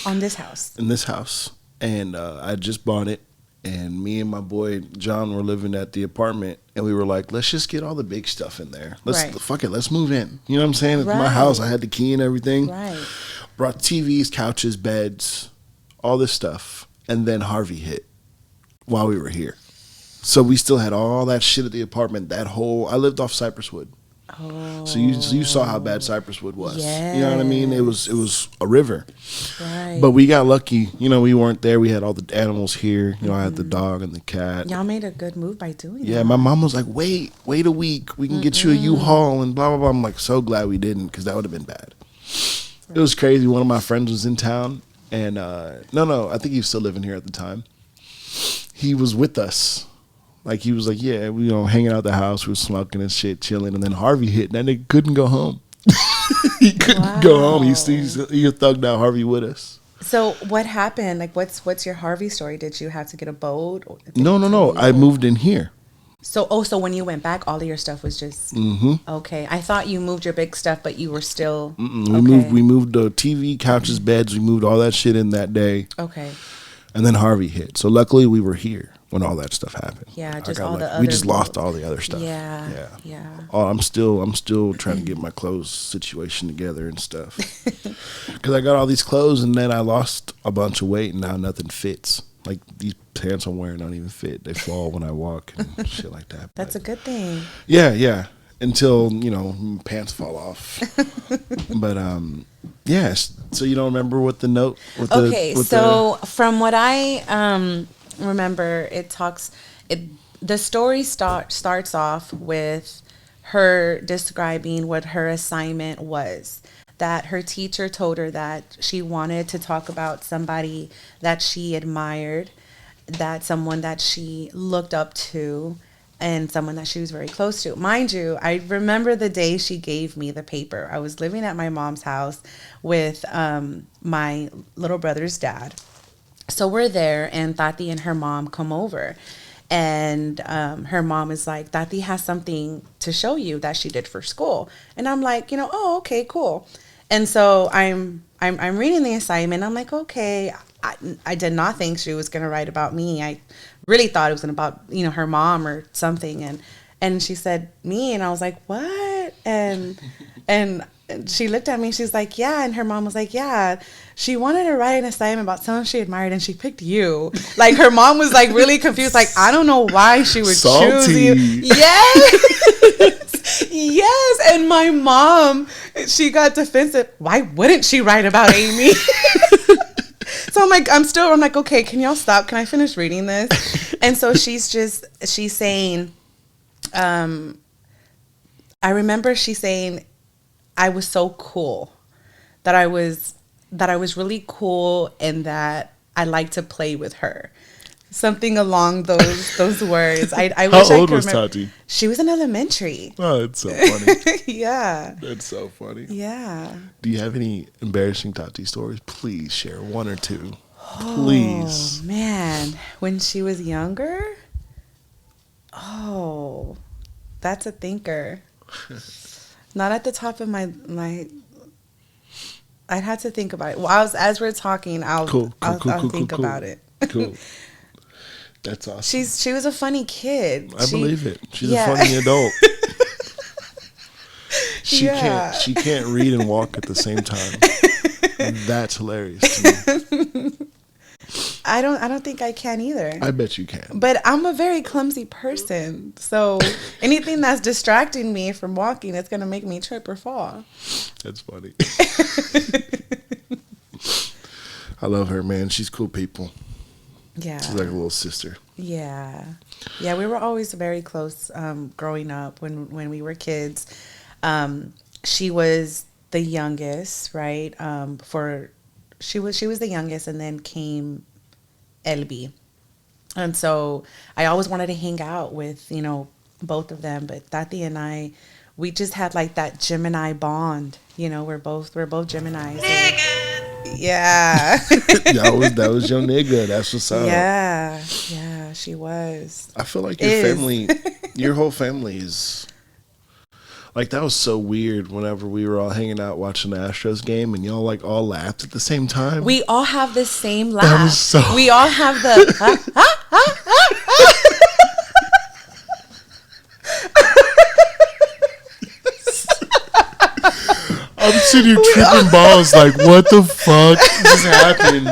On this house. in this house, and I just bought it. And me and my boy John were living at the apartment, and we were like, let's just get all the big stuff in there. Right. Fuck it, let's move in. You know what I'm saying? It's my Right. house. I had the key and everything. Right. Brought TVs, couches, beds, all this stuff, and then Harvey hit while we were here. So we still had all that shit at the apartment. I lived off Cypress Wood. Oh. So you saw how bad Cypress Wood was. You know what I mean? It was a river. Right. But we got lucky. You know, we weren't there. We had all the animals here. You know, I had the dog and the cat. Y'all made a good move by doing that. Yeah, my mom was like, wait a week. We can get you a U-Haul and blah, blah, blah. I'm like, so glad we didn't because that would have been bad. It was crazy. One of my friends was in town. And no, I think he was still living here at the time. He was with us. Like, he was like, yeah, we hanging out at the house. We were smoking and shit, chilling. And then Harvey hit, and that nigga couldn't go home. He couldn't go home. He thugged out Harvey with us. So what happened? Like, what's your Harvey story? Did you have to get a boat? No. I moved in here. So when you went back, all of your stuff was just okay. I thought you moved your big stuff, but you were still We moved the TV, couches, beds. We moved all that shit in that day. Okay. And then Harvey hit. So luckily we were here when all that stuff happened. Yeah, I just got all lucky. the other We just lost all the other stuff. Yeah. Oh, I'm still trying to get my clothes situation together and stuff. Because I got all these clothes and then I lost a bunch of weight and now nothing fits. Like, these pants I'm wearing don't even fit. They fall when I walk and shit like that. That's a good thing. Yeah. Until, pants fall off. But, yes. So you don't remember what the note? From what I remember, the story starts off with her describing what her assignment was. That her teacher told her that she wanted to talk about somebody that she admired. that someone that she looked up to and someone that she was very close to. Mind you, I remember the day she gave me the paper. I was living at my mom's house with my little brother's dad. So we're there, and Tati and her mom come over. And her mom is like, Tati has something to show you that she did for school. And I'm like, oh, okay, cool. And so I'm reading the assignment. I'm like, okay. I did not think she was going to write about me. I really thought it was about, her mom or something. And she said me, and I was like, what? And she looked at me. She's like, yeah. And her mom was like, yeah. She wanted to write an assignment about someone she admired, and she picked you. Like, her mom was like really confused. Like, I don't know why she would choose you. Yes. Yes. And my mom, she got defensive. Why wouldn't she write about Amy? So I'm like, I'm like, okay, can y'all stop? Can I finish reading this? And so she's saying, I remember she saying, I was so cool, that I was really cool, and that I like to play with her. Something along those words. I How wish I old could was remember. Tati? She was in elementary. Oh, it's so funny. Yeah. That's so funny. Yeah. Do you have any embarrassing Tati stories? Please share one or two. Please. Oh, man. When she was younger? Oh, that's a thinker. Not at the top of my I'd have to think about it. Well, as we're talking, I'll think about it. Cool. That's awesome. She was a funny kid. I believe it. She's a funny adult. She can't read and walk at the same time. That's hilarious to me. I don't think I can either. I bet you can. But I'm a very clumsy person. So anything that's distracting me from walking, it's going to make me trip or fall. That's funny. I love her, man. She's cool people. Yeah. She's like a little sister. Yeah. Yeah, we were always very close growing up when we were kids. She was the youngest, right? She was the youngest, and then came Elby. And so I always wanted to hang out with, both of them, but Tati and I, we just had like that Gemini bond. We're both Geminis. Yeah. that was your nigga. That's what's up. Yeah, she was. I feel like your family, your whole family is like, that was so weird whenever we were all hanging out watching the Astros game and y'all like all laughed at the same time. We all have the same laugh. That was so we all have the I'm sitting here tripping balls like, what the fuck just happened?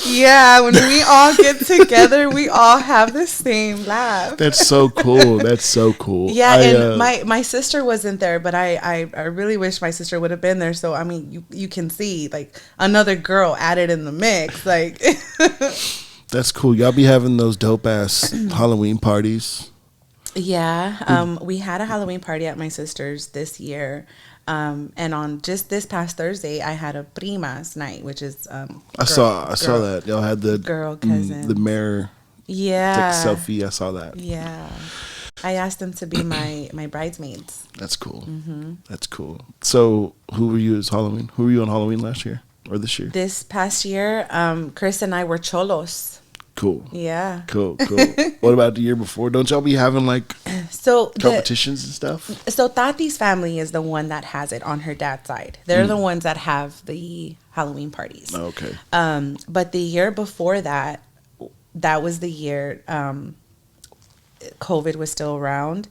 Yeah, when we all get together, we all have the same laugh. That's so cool. That's so cool. Yeah, and my sister wasn't there, but I really wish my sister would have been there. So, I mean, you can see, like, another girl added in the mix. Like, that's cool. Y'all be having those dope-ass Halloween parties? Yeah. We had a Halloween party at my sister's this year. And on just this past Thursday, I had a primas night, which is I saw that y'all had the girl cousin, the mayor, selfie. I saw that. Yeah, I asked them to be my bridesmaids. That's cool. Mm-hmm. That's cool. So, who were you as Halloween? Who were you on Halloween last year or this year? This past year, Chris and I were cholos. Cool. Yeah. Cool. What about the year before? Don't y'all be having like competitions and stuff? So Tati's family is the one that has it on her dad's side. They're the ones that have the Halloween parties. Oh, okay. But the year before that was the year COVID was still around,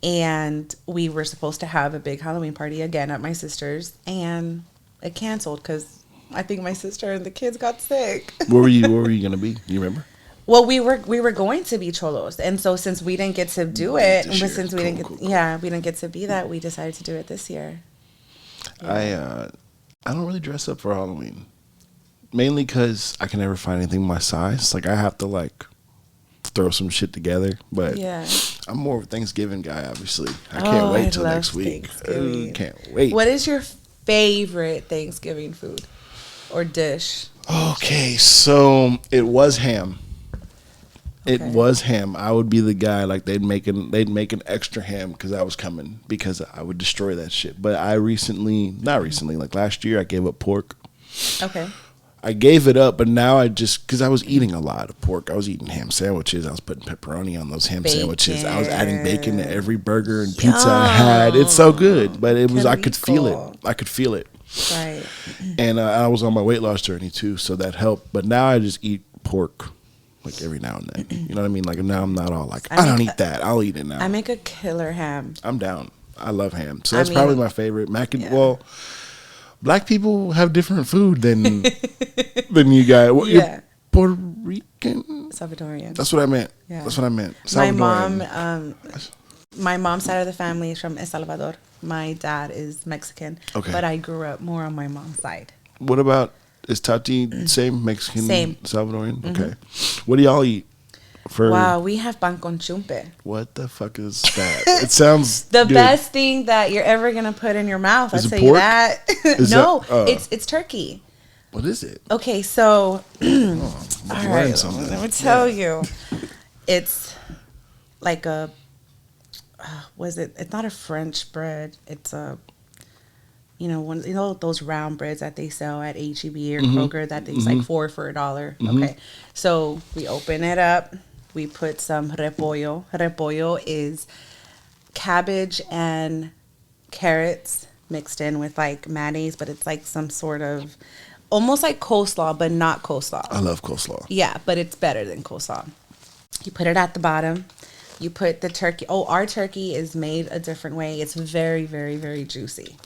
and we were supposed to have a big Halloween party again at my sister's, and it canceled because I think my sister and the kids got sick. Where were you gonna be? Do you remember? Well, we were going to be cholos, and so since we didn't get to do it, we didn't get to be that, we decided to do it this year. Yeah. I don't really dress up for Halloween, mainly because I can never find anything my size. Like, I have to like throw some shit together. But yeah, I'm more of a Thanksgiving guy. Obviously, I can't wait till next week. Can't wait. What is your favorite Thanksgiving food or dish? Okay, so it was ham. It was ham. I would be the guy, like they'd make an extra ham because I was coming, because I would destroy that shit. But not recently, like last year, I gave up pork. Okay. I gave it up, but now because I was eating a lot of pork. I was eating ham sandwiches. I was putting pepperoni on those ham sandwiches. I was adding bacon to every burger and pizza I had. It's so good, but I could feel it. I could feel it. Right. And I was on my weight loss journey too, so that helped. But now I just eat pork like every now and then. You know what I mean? Like now I'm not all like, I don't eat that. I'll eat it now. I make a killer ham. I'm down. I love ham. So that's probably my favorite. Well, black people have different food than you guys. Well, you're Puerto Rican? Salvadorian. That's what I meant. Yeah. That's what I meant. My mom's side of the family is from El Salvador. My dad is Mexican. Okay. But I grew up more on my mom's side. What about, is Tati same Mexican? Same. Salvadorian? Mm-hmm. Okay. What do y'all eat? Wow, we have pan con chumpe. What the fuck is that? It sounds the good. Best thing that you're ever gonna put in your mouth. I'll tell pork? You that. No, it's turkey. What is it? Okay, so all right, let me tell you, it's like a it's not a French bread. It's a those round breads that they sell at H-E-B or Kroger that it's like 4 for $1. Mm-hmm. Okay, so we open it up. We put some repollo. Repollo is cabbage and carrots mixed in with like mayonnaise, but it's like some sort of almost like coleslaw, but not coleslaw. I love coleslaw. Yeah, but it's better than coleslaw. You put it at the bottom. You put the turkey. Oh, our turkey is made a different way. It's very, very, very juicy.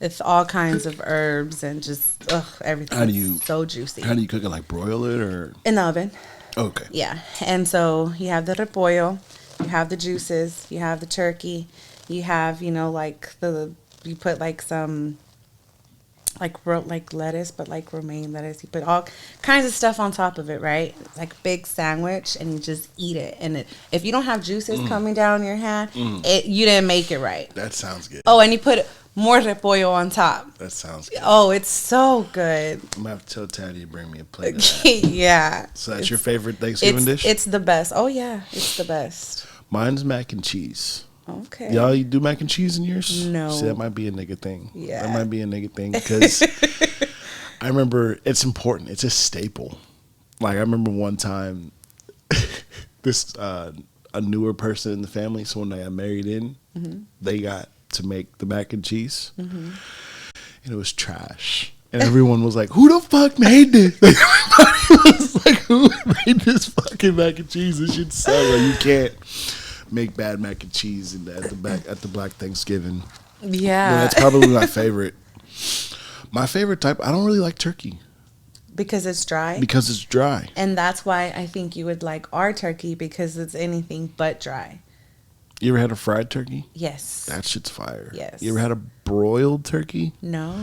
It's all kinds of herbs and just everything. So juicy. How do you cook it? Like broil it or in the oven? Okay. Yeah, and so you have the repollo, you have the juices, you have the turkey, you have you put like some like lettuce, but like romaine lettuce. You put all kinds of stuff on top of it, right? It's like a big sandwich, and you just eat it. And if you don't have juices coming down your hand, you didn't make it right. That sounds good. Oh, and you put more repollo on top. That sounds good. Oh, it's so good. I'm going to have to tell Taddy to bring me a plate of that. Yeah. So that's your favorite Thanksgiving dish? It's the best. Oh, yeah. It's the best. Mine's mac and cheese. Okay. Y'all do mac and cheese in yours? No. See, that might be a nigga thing. Yeah. That might be a nigga thing because I remember it's important. It's a staple. Like I remember one time this a newer person in the family, so when I got married in, they got to make the mac and cheese, and it was trash. And everyone was like, "Who the fuck made this?" Like, everybody was like, "Who made this fucking mac and cheese? This shit sucks. Like, you can't make bad mac and cheese at the Black Thanksgiving." Yeah, but that's probably my favorite. My favorite type. I don't really like turkey because it's dry. Because it's dry, and that's why I think you would like our turkey because it's anything but dry. You ever had a fried turkey? Yes. That shit's fire. Yes. You ever had a broiled turkey? No.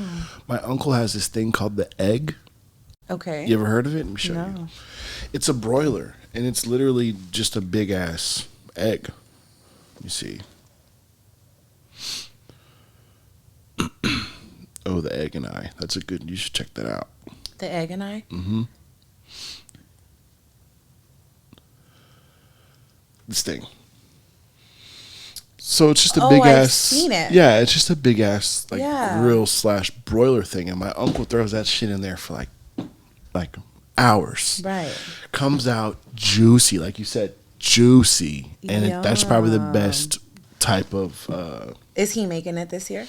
My uncle has this thing called the egg. Okay. You ever heard of it? Let me show you. It's a broiler, and it's literally just a big ass egg. Let me see. Oh, the egg and I. That's a good. You should check that out. The egg and I. Mm-hmm. This thing. So it's just a big ass. I've seen it. Yeah, it's just a big ass grill / broiler thing, and my uncle throws that shit in there for like hours. Right. Comes out juicy, like you said, juicy, and that's probably the best type of. Is he making it this year?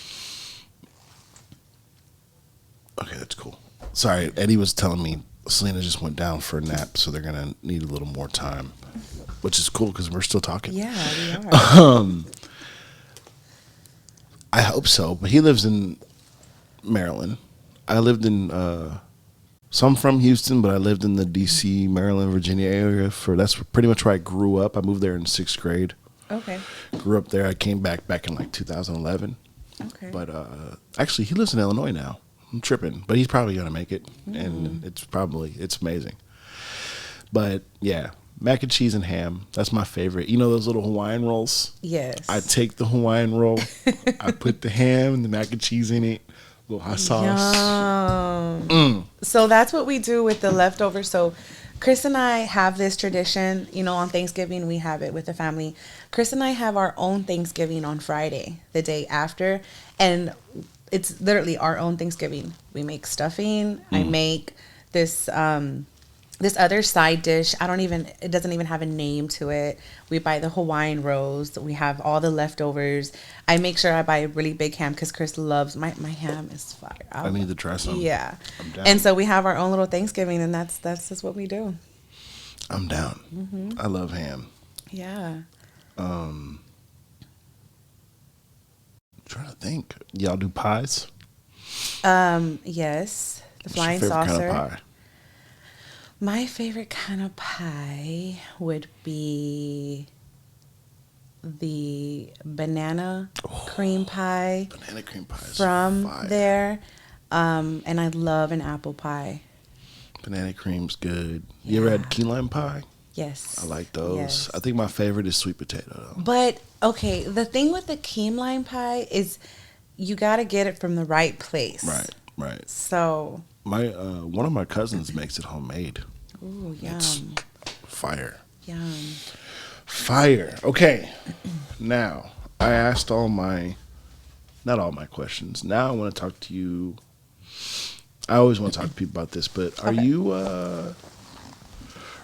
Okay, that's cool. Sorry, Eddie was telling me Selena just went down for a nap, so they're gonna need a little more time, which is cool because we're still talking. Yeah, we are. I hope so, but he lives in Maryland. I lived in, so I'm from Houston, but I lived in the D.C., Maryland, Virginia area that's pretty much where I grew up. I moved there in 6th grade. Okay. Grew up there. I came back in like 2011. Okay. But actually, he lives in Illinois now. I'm tripping, but he's probably going to make it, and it's amazing. But yeah, mac and cheese and ham. That's my favorite. You know those little Hawaiian rolls? Yes. I take the Hawaiian roll, I put the ham and the mac and cheese in it, a little hot sauce. So that's what we do with the leftovers. So Chris and I have this tradition, on Thanksgiving, we have it with the family. Chris and I have our own Thanksgiving on Friday, the day after. And it's literally our own Thanksgiving. We make stuffing. I make this this other side dish. It doesn't even have a name to it. We buy the Hawaiian rolls. We have all the leftovers. I make sure I buy a really big ham because Chris loves my ham is fire. I need to try some. Yeah. I'm down. And so we have our own little Thanksgiving, and that's just what we do. I'm down. I love ham. Yeah. Trying to think. Y'all do pies? Yes. The What's your flying favorite saucer. kind of pie? My favorite kind of pie would be the banana cream pie Banana cream pie is from fire. there. And I love an apple pie. Banana cream's good. You ever had key lime pie? Yes. I like those. Yes. I think my favorite is sweet potato though. But okay, the thing with the key lime pie is you got to get it from the right place. Right. So, My one of my cousins makes it homemade. ooh, yum. It's fire. Yum. Fire. Okay. Now, I asked not all my questions. Now I want to talk to you. I always want to talk to people about this, but are you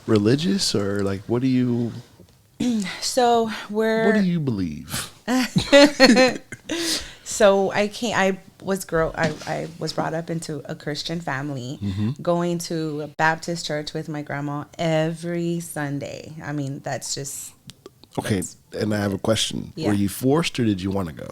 religious or like what do you So, what do you believe? So I was brought up into a Christian family, going to a Baptist church with my grandma every Sunday. I mean, that's just Okay, and I have a question. Yeah. Were you forced or did you want to go?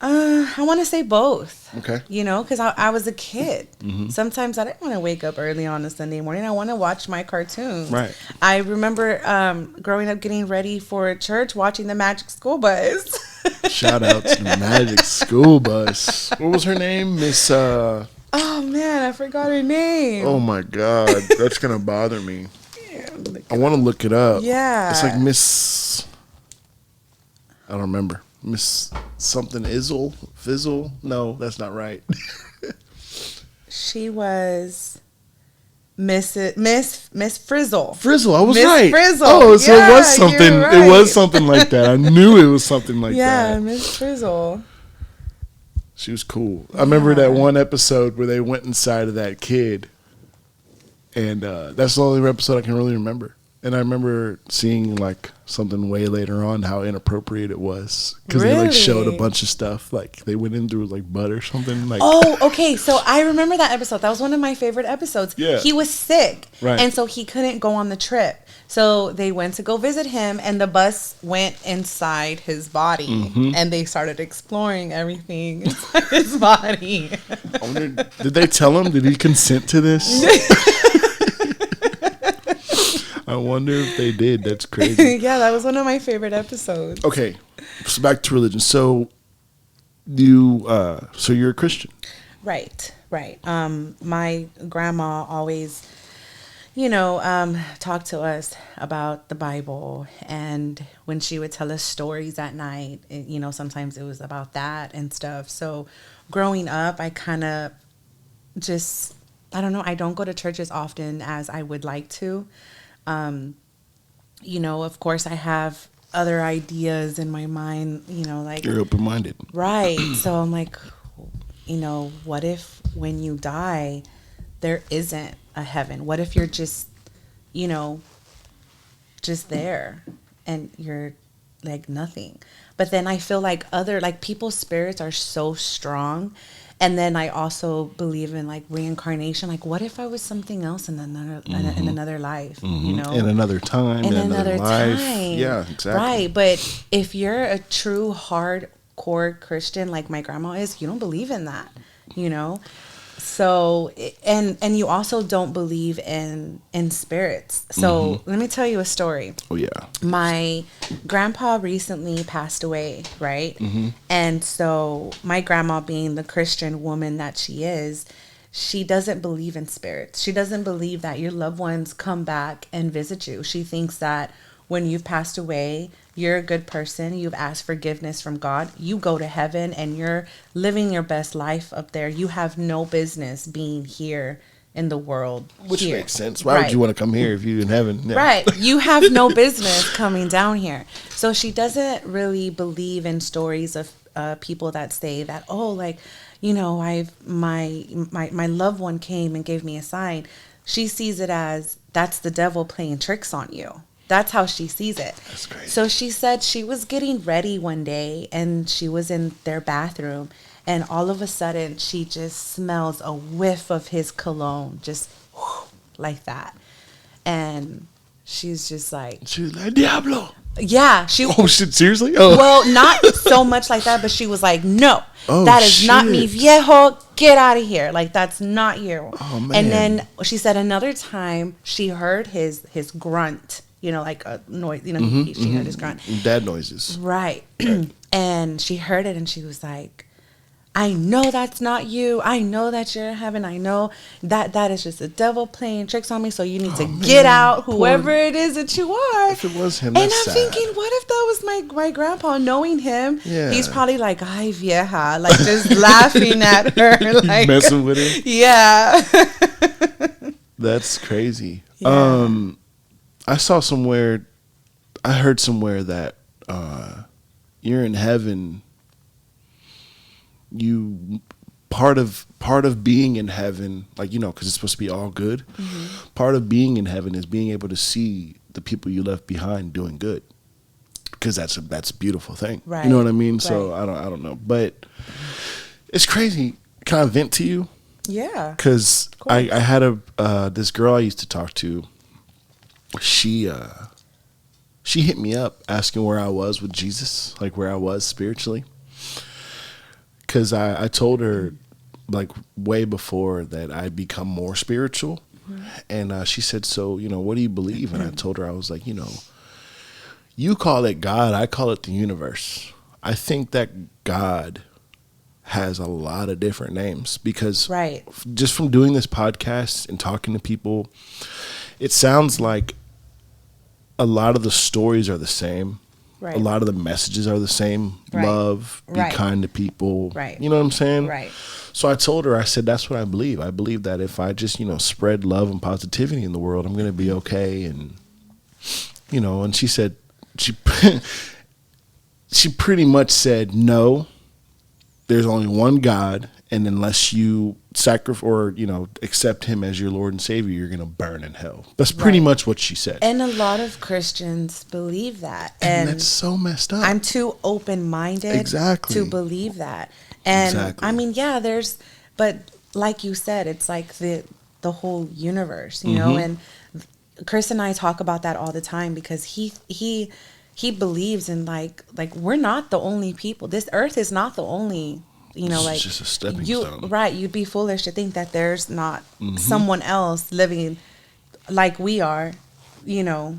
I want to say both. Okay. Because I was a kid. Sometimes I didn't want to wake up early on a Sunday morning. I want to watch my cartoons. Right. I remember growing up getting ready for church, watching the Magic School Bus. Shout out to the Magic School Bus. What was her name? Miss Oh man, I forgot her name. Oh my God, that's gonna bother me. I want to look it up. Yeah. It's like Miss. I don't remember. Miss something Fizzle? No, that's not right. She was Miss Frizzle. Frizzle, I was Miss right. Frizzle. Oh, so it was Yeah, something. you're It was right. something like that. I knew it was something like Yeah, that. Miss Frizzle. She was cool. I remember that one episode where they went inside of that kid, and that's the only episode I can really remember. And I remember seeing like something way later on how inappropriate it was because they like showed a Really? bunch of stuff. Like they went in through like butt or something. Like Oh, okay. So I remember that episode. That was one of my favorite episodes. Yeah. He was sick. Right. And so he couldn't go on the trip. So they went to go visit him, and the bus went inside his body. And they started exploring everything inside his body. I wonder, did they tell him? Did he consent to this? I wonder if they did. That's crazy. Yeah, that was one of my favorite episodes. Okay, so back to religion. So you're a Christian. Right. My grandma always, talked to us about the Bible, and when she would tell us stories at night, sometimes it was about that and stuff. So growing up, I kind of just, I don't know, I don't go to church as often as I would like to. Of course, I have other ideas in my mind, like You're open-minded. right. So I'm like, what if when you die, there isn't a heaven? What if you're just, just there and you're like nothing? But then I feel like people's spirits are so strong. And then I also believe in like reincarnation. Like, what if I was something else in another life? In another time, in another life. time. Yeah, exactly. Right, but if you're a true hardcore Christian like my grandma is, you don't believe in that, So and you also don't believe in spirits. So let me tell you a story. Oh yeah. My grandpa recently passed away, right? And so my grandma, being the Christian woman that she is, she doesn't believe in spirits. She doesn't believe that your loved ones come back and visit you. She thinks that when you've passed away, you're a good person, you've asked forgiveness from God, you go to heaven and you're living your best life up there. You have no business being here in the world. Which here. makes sense. Why would you want to come here if you're in heaven? Yeah. Right. You have no business coming down here. So she doesn't really believe in stories of people that say that, oh, like, you know, my loved one came and gave me a sign. She sees it as that's the devil playing tricks on you. That's how she sees it. That's crazy. So she said she was getting ready one day and she was in their bathroom, and all of a sudden she just smells a whiff of his cologne, just like that. And she's just like, Diablo. yeah. Oh, shit, seriously? Oh. Well, not so much like that, but she was like, no, Oh, that is not me, shit. viejo. Get out of here. Like, that's not you. Oh, man. And then she said another time she heard his grunt, you know, like a noise, you know, she heard his grunt. Dad noises. Right. And she heard it and she was like, I know that's not you. I know that you're in heaven. I know that is just the devil playing tricks on me. So you need to get out, whoever it is that you are. If it was him, and that's I'm sad. thinking, what if that was my grandpa? Knowing him, Yeah. he's probably like, "Ay vieja," like just laughing at her, like Messing with her. Yeah. That's crazy. Yeah. I heard somewhere that you're in heaven. You part of being in heaven, like, you know, because it's supposed to be all good. Mm-hmm. Part of being in heaven is being able to see the people you left behind doing good, because that's a beautiful thing. Right. You know what I mean? So Right. I don't know, but it's crazy. Can I vent to you? Yeah. Because I had this girl I used to talk to. She hit me up asking where I was with Jesus, like where I was spiritually. Because I told her, like, way before that I'd become more spiritual. And she said, so, you know, what do you believe? And I told her, I was like, you know, you call it God, I call it the universe. I think that God has a lot of different names, because Right. just from doing this podcast and talking to people, it sounds like a lot of the stories are the same. Right. A lot of the messages are the same. Right. Love, be Right. kind to people. Right. You know what I'm saying? Right. So I told her, I said, that's what I believe. I believe that if I just, you know, spread love and positivity in the world, I'm going to be okay. And, you know, and she said, she pretty much said, no, there's only one God. And unless you sacrifice or, you know, accept him as your Lord and Savior, you're going to burn in hell. That's pretty Right. much what she said. And a lot of Christians believe that. And that's so messed up. I'm too open-minded Exactly. to believe that. And Exactly. I mean, yeah, but like you said, it's like the whole universe, you know, and Chris and I talk about that all the time, because he believes in like we're not the only people. This earth is not the only, you know, It's like just a stepping stone. Right. You'd be foolish to think that there's not someone else living like we are, you know.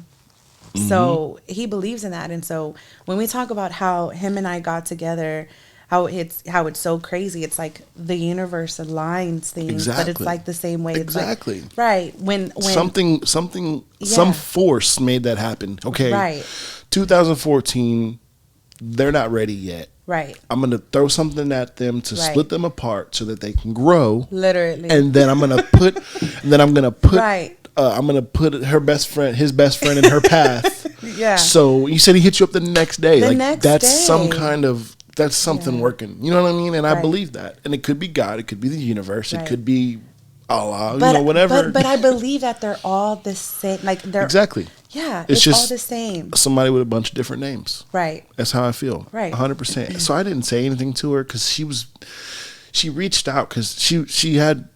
So he believes in that. And so when we talk about how him and I got together, how it's so crazy, it's like the universe aligns things, but it's Exactly. like the same way. It's like- Exactly. right. When Something, some force made that happen. Okay. Right. 2014, they're not ready yet. Right. I'm going to throw something at them to Right. split them apart so that they can grow. Literally. And then I'm going to put, Right. I'm going to put his best friend in her path. Yeah. So you said he hit you up the next day. The like next that's day. some kind of, that's something Yeah. working. You know what I mean? And I Right. believe that. And it could be God. It could be the universe. Right. It could be Allah. But, you know, whatever. But I believe that they're all the same. Like they're Exactly. Yeah. It's It's just all the same. somebody with a bunch of different names. Right. That's how I feel. Right. 100%. So I didn't say anything to her because she reached out because she had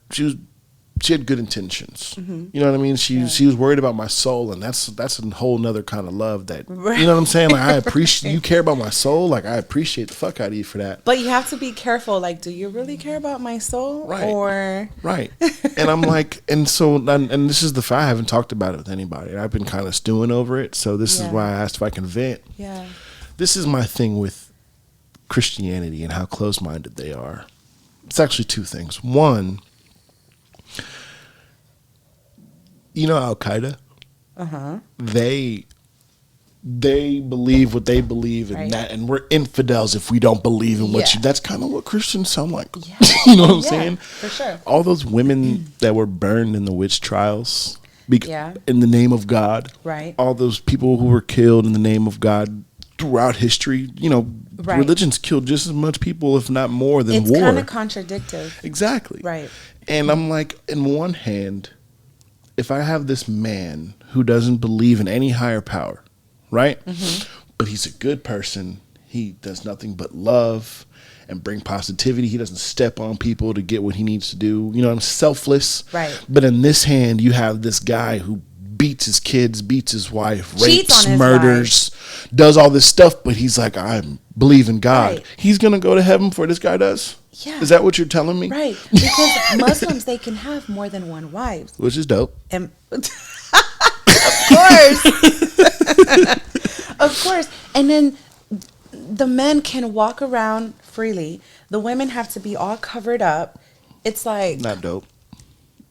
good intentions. You know what I mean? She was worried about my soul, and that's a whole nother kind of love that, Right. you know what I'm saying? Like, I appreciate, you care about my soul. Like, I appreciate the fuck out of you for that. But you have to be careful. Like, do you really care about my soul? Right. Or Right. And I'm like, and this is I haven't talked about it with anybody. I've been kind of stewing over it. So this is Yeah. why I asked if I can vent. yeah. This is my thing with Christianity and how close-minded they are. It's actually two things. One, you know, Al Qaeda, Uh-huh. they they believe what they believe, and Right. and we're infidels if we don't believe in what Yeah. you. That's kind of what Christians sound like. Yeah. You know what I'm Yeah, saying? for sure. All those women that were burned in the witch trials, Yeah. in the name of God. Right. All those people who were killed in the name of God throughout history. Right. Religions killed just as much people, if not more, than It's war. kind of contradictory. Exactly. Right. And I'm like, in one hand, if I have this man who doesn't believe in any higher power, right? But he's a good person. He does nothing but love and bring positivity. He doesn't step on people to get what he needs to do. I'm selfless. Right. But in this hand, you have this guy who beats his kids, beats his wife, Cheats rapes, on his murders, does all this stuff, but he's like, I believe in God. Right. He's going to go to heaven before this guy does? Yeah. Is that what you're telling me? Right. Because Muslims, they can have more than one wife. Which is dope. And of course. Of course. And then the men can walk around freely. The women have to be all covered up. It's like Not dope.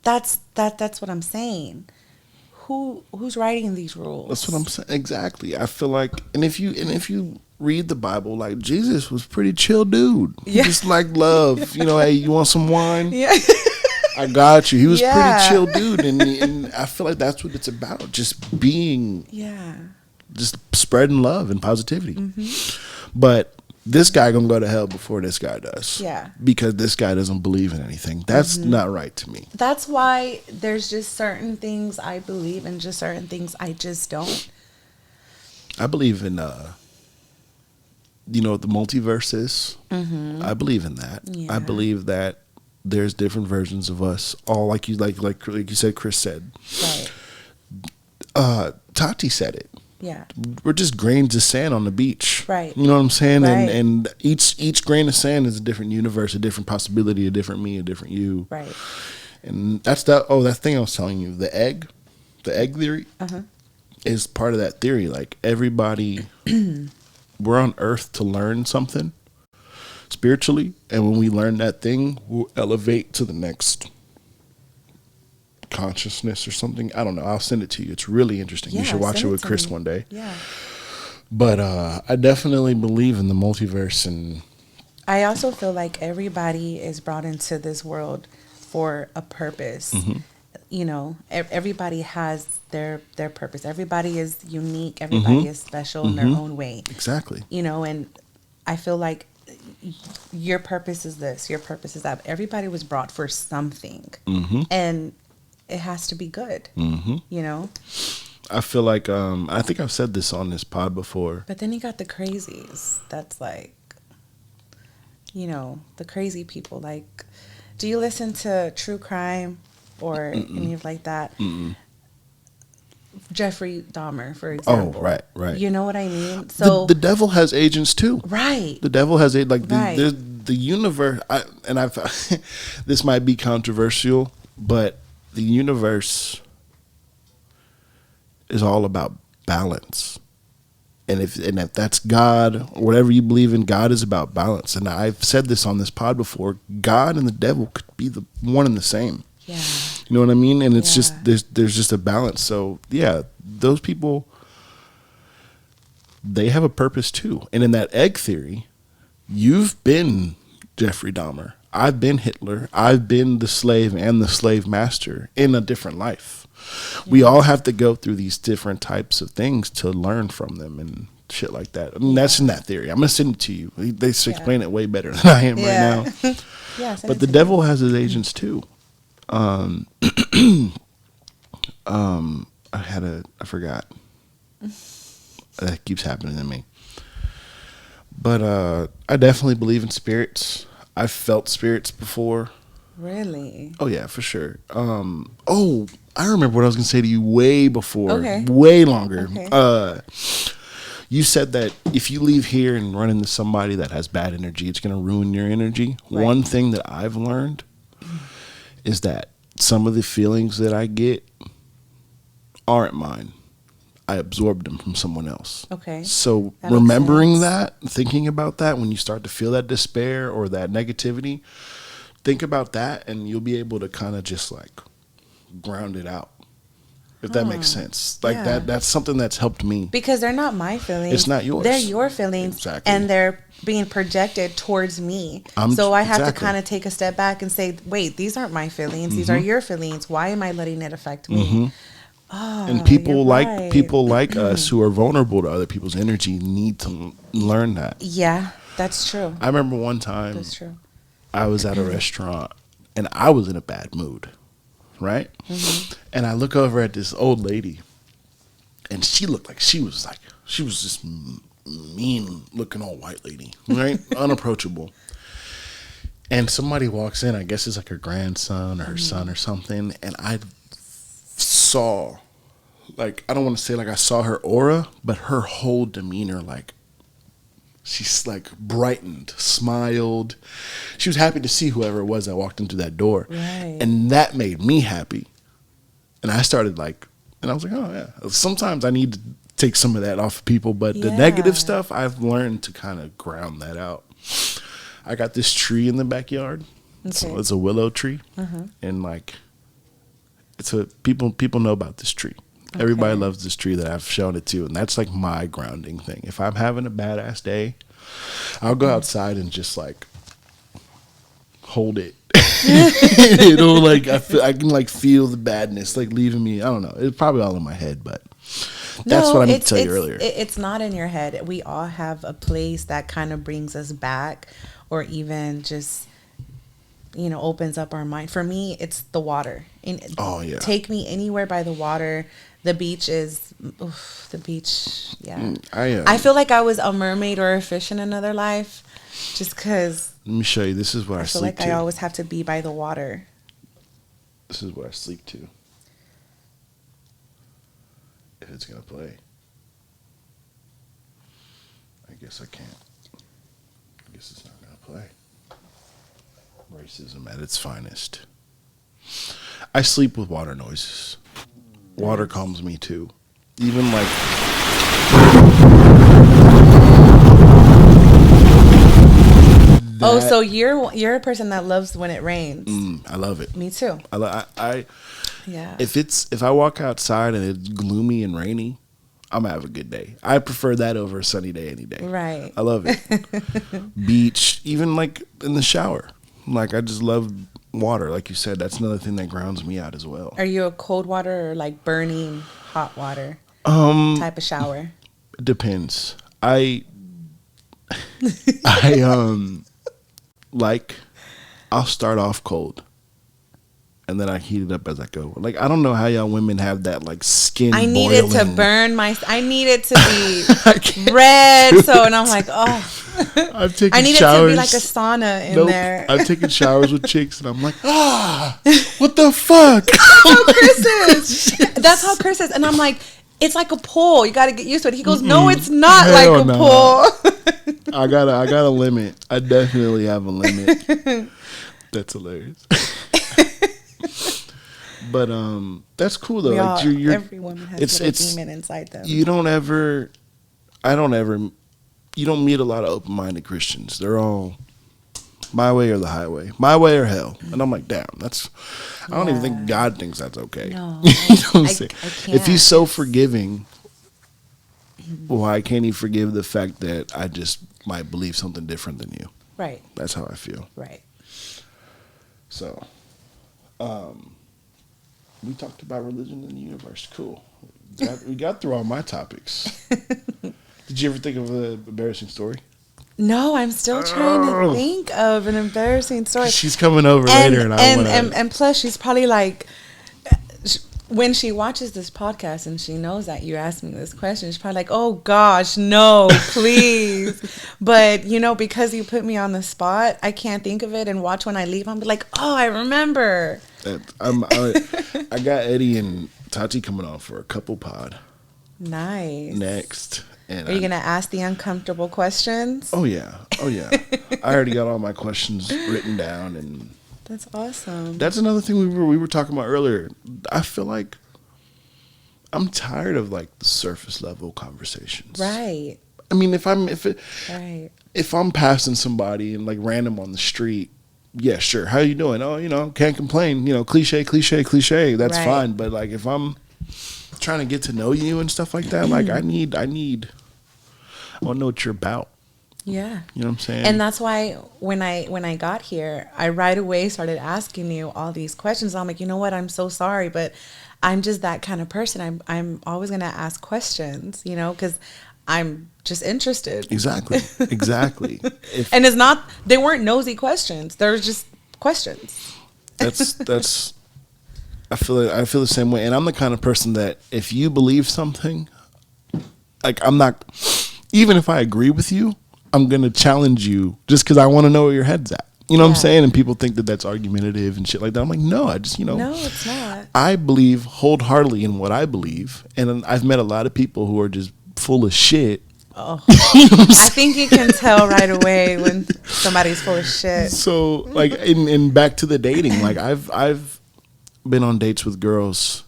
that's what I'm saying. Who's writing these rules? That's what I'm saying. Exactly. I feel like, and if you read the Bible, like Jesus was pretty chill dude. He just like love. Hey, you want some wine? Yeah. I got you. He was Yeah. pretty chill dude, and I feel like that's what it's about. Just being, Yeah. just spreading love and positivity. But this guy gonna go to hell before this guy does. Yeah. Because this guy doesn't believe in anything. That's not right to me. That's why there's just certain things I believe and just certain things I just don't. I believe in what the multiverse is. I believe in that. Yeah. I believe that there's different versions of us. All like you said, Chris said. Right. Tati said it. Yeah. We're just grains of sand on the beach. Right. You know what I'm saying? Right. And each grain of sand is a different universe, a different possibility, a different me, a different you. Right. And that's that thing I was telling you, the egg theory is part of that theory. Like everybody, we're on earth to learn something spiritually. And when we learn that thing, we'll elevate to the next consciousness or something. I don't know. I'll send it to you. It's really interesting. You Yeah, should watch send it it with to Chris me. one day. Yeah. But I definitely believe in the multiverse, and I also feel like everybody is brought into this world for a purpose. Everybody has their purpose. Everybody is unique. Everybody is special in their own way. exactly. And I feel like your purpose is this, your purpose is that. Everybody was brought for something. And it has to be good. I feel like I think I've said this on this pod before. But then you got the crazies. That's like, the crazy people. Like, do you listen to true crime or any of like that? Jeffrey Dahmer, for example. Oh, right. You know what I mean? So The devil has agents too. right. The devil has Right. the universe. This might be controversial, but the universe is all about balance. And if that's God, or whatever you believe in, God is about balance. And I've said this on this pod before. God and the devil could be the one and the same. Yeah. You know what I mean? And it's just Yeah. there's just a balance. So yeah, those people, they have a purpose too. And in that egg theory, you've been Jeffrey Dahmer. I've been Hitler. I've been the slave and the slave master in a different life. We all have to go through these different types of things to learn from them and shit like that. I mean, that's in that theory. I'm going to send it to you. They explain it way better than I am right now. Yeah. But the devil has his agents too. I forgot. That keeps happening to me. But I definitely believe in spirits. I've felt spirits before. Really? Oh yeah, for sure. I remember what I was gonna say to you way before, Okay. way longer. Okay. You said that if you leave here and run into somebody that has bad energy, it's gonna ruin your energy. Right. One thing that I've learned is that some of the feelings that I get aren't mine. I absorbed them from someone else. Okay. So That makes remembering sense. that, thinking about that, when you start to feel that despair or that negativity, think about that and you'll be able to kind of just like ground it out. if that makes sense. Like that's something that's helped me. Because they're not my feelings. It's not yours. They're your feelings. Exactly. And they're being projected towards me. So I have to kind of take a step back and say, wait, these aren't my feelings. These are your feelings. Why am I letting it affect me? Oh, and people like us who are vulnerable to other people's energy need to learn that. Yeah, that's true. I remember one time That's true. I was at a restaurant and I was in a bad mood, right? And I look over at this old lady and she looked like she was this mean looking old white lady, right? Unapproachable. And somebody walks in, I guess it's like her grandson or her son or something, and I saw, like, I don't want to say like I saw her aura, but her whole demeanor, like, she's like brightened, smiled. She was happy to see whoever it was that walked into that door. Right. And that made me happy. And I started like, and I was like, oh yeah. Sometimes I need to take some of that off of people, but the negative stuff, I've learned to kind of ground that out. I got this tree in the backyard. Okay. It's a willow tree. And like, people know about this tree. Okay. Everybody loves this tree that I've shown it to, and that's like my grounding thing. If I'm having a badass day, I'll go outside and just like hold it. You know, like I can like feel the badness like leaving me. I don't know. It's probably all in my head, but that's what I meant to tell you earlier. It's not in your head. We all have a place that kind of brings us back, or even just, you know, opens up our mind. For me, it's the water. Take me anywhere by the water. The beach is, the beach, yeah. I feel like I was a mermaid or a fish in another life, just because. Let me show you. This is what I sleep to. I feel like I always have to be by the water. This is what I sleep to. If it's going to play. I guess I can't. I guess it's not going to play. Racism at its finest. I sleep with water noises. Water calms me too. Even like oh, so you're a person that loves when it rains. I love it. Me too. Yeah. If I walk outside and it's gloomy and rainy, I'm gonna have a good day. I prefer that over a sunny day any day. Right. I love it. Beach, even like in the shower. Like I just love water. Like you said, that's another thing that grounds me out as well. Are you a cold water or like burning hot water type of shower? It depends. Like I'll start off cold and then I heat it up as I go. Like I don't know how y'all women have that like skin. I need it to burn I need it to be red. So and I'm like, oh, I've taken I need showers. It to be like a sauna in there. I've taken showers with chicks and I'm like, what the fuck? That's how Chris is. And I'm like, it's like a pool. You got to get used to it. He goes, no, it's not like a pool. I got a limit. I definitely have a limit. That's hilarious. But that's cool though. Like every woman has a demon inside them. You don't meet a lot of open-minded Christians. They're all my way or the highway, my way or hell. And I'm like, damn, I don't even think God thinks that's okay. No, you know what I'm saying? I can't. If he's so forgiving, why can't he forgive the fact that I just might believe something different than you? Right. That's how I feel. Right. So, we talked about religion and the universe. Cool. We got through all my topics. Did you ever think of an embarrassing story? No, I'm still trying to think of an embarrassing story. She's coming over later, and plus she's probably like, when she watches this podcast and she knows that you asked me this question, she's probably like, oh gosh, no, please. But you know, because you put me on the spot, I can't think of it. And watch when I leave, I'm like, oh, I remember. I got Eddie and Tati coming on for a couple pod. Nice. Next. And are you going to ask the uncomfortable questions? Oh, yeah. I already got all my questions written down. And that's awesome. That's another thing we were talking about earlier. I feel like I'm tired of like the surface level conversations. Right. I mean, if I'm passing somebody and like random on the street, yeah, sure. How you doing? Oh, you know, can't complain. You know, cliche. That's fine. But like if I'm trying to get to know you and stuff like that. Like I want to know what you're about. Yeah. You know what I'm saying? And that's why when I got here, I right away started asking you all these questions. I'm like, you know what? I'm so sorry, but I'm just that kind of person. I'm always going to ask questions, you know, because I'm just interested. Exactly. And they weren't nosy questions. They're just questions. That's I feel the same way. And I'm the kind of person that if you believe something, like I'm not, even if I agree with you, I'm going to challenge you just because I want to know where your head's at. You know what I'm saying? And people think that that's argumentative and shit like that. I'm like, no, I just, No, it's not. I believe wholeheartedly in what I believe. And I've met a lot of people who are just full of shit. Oh, I think you can tell right away when somebody's full of shit. So like, in back to the dating, like I've been on dates with girls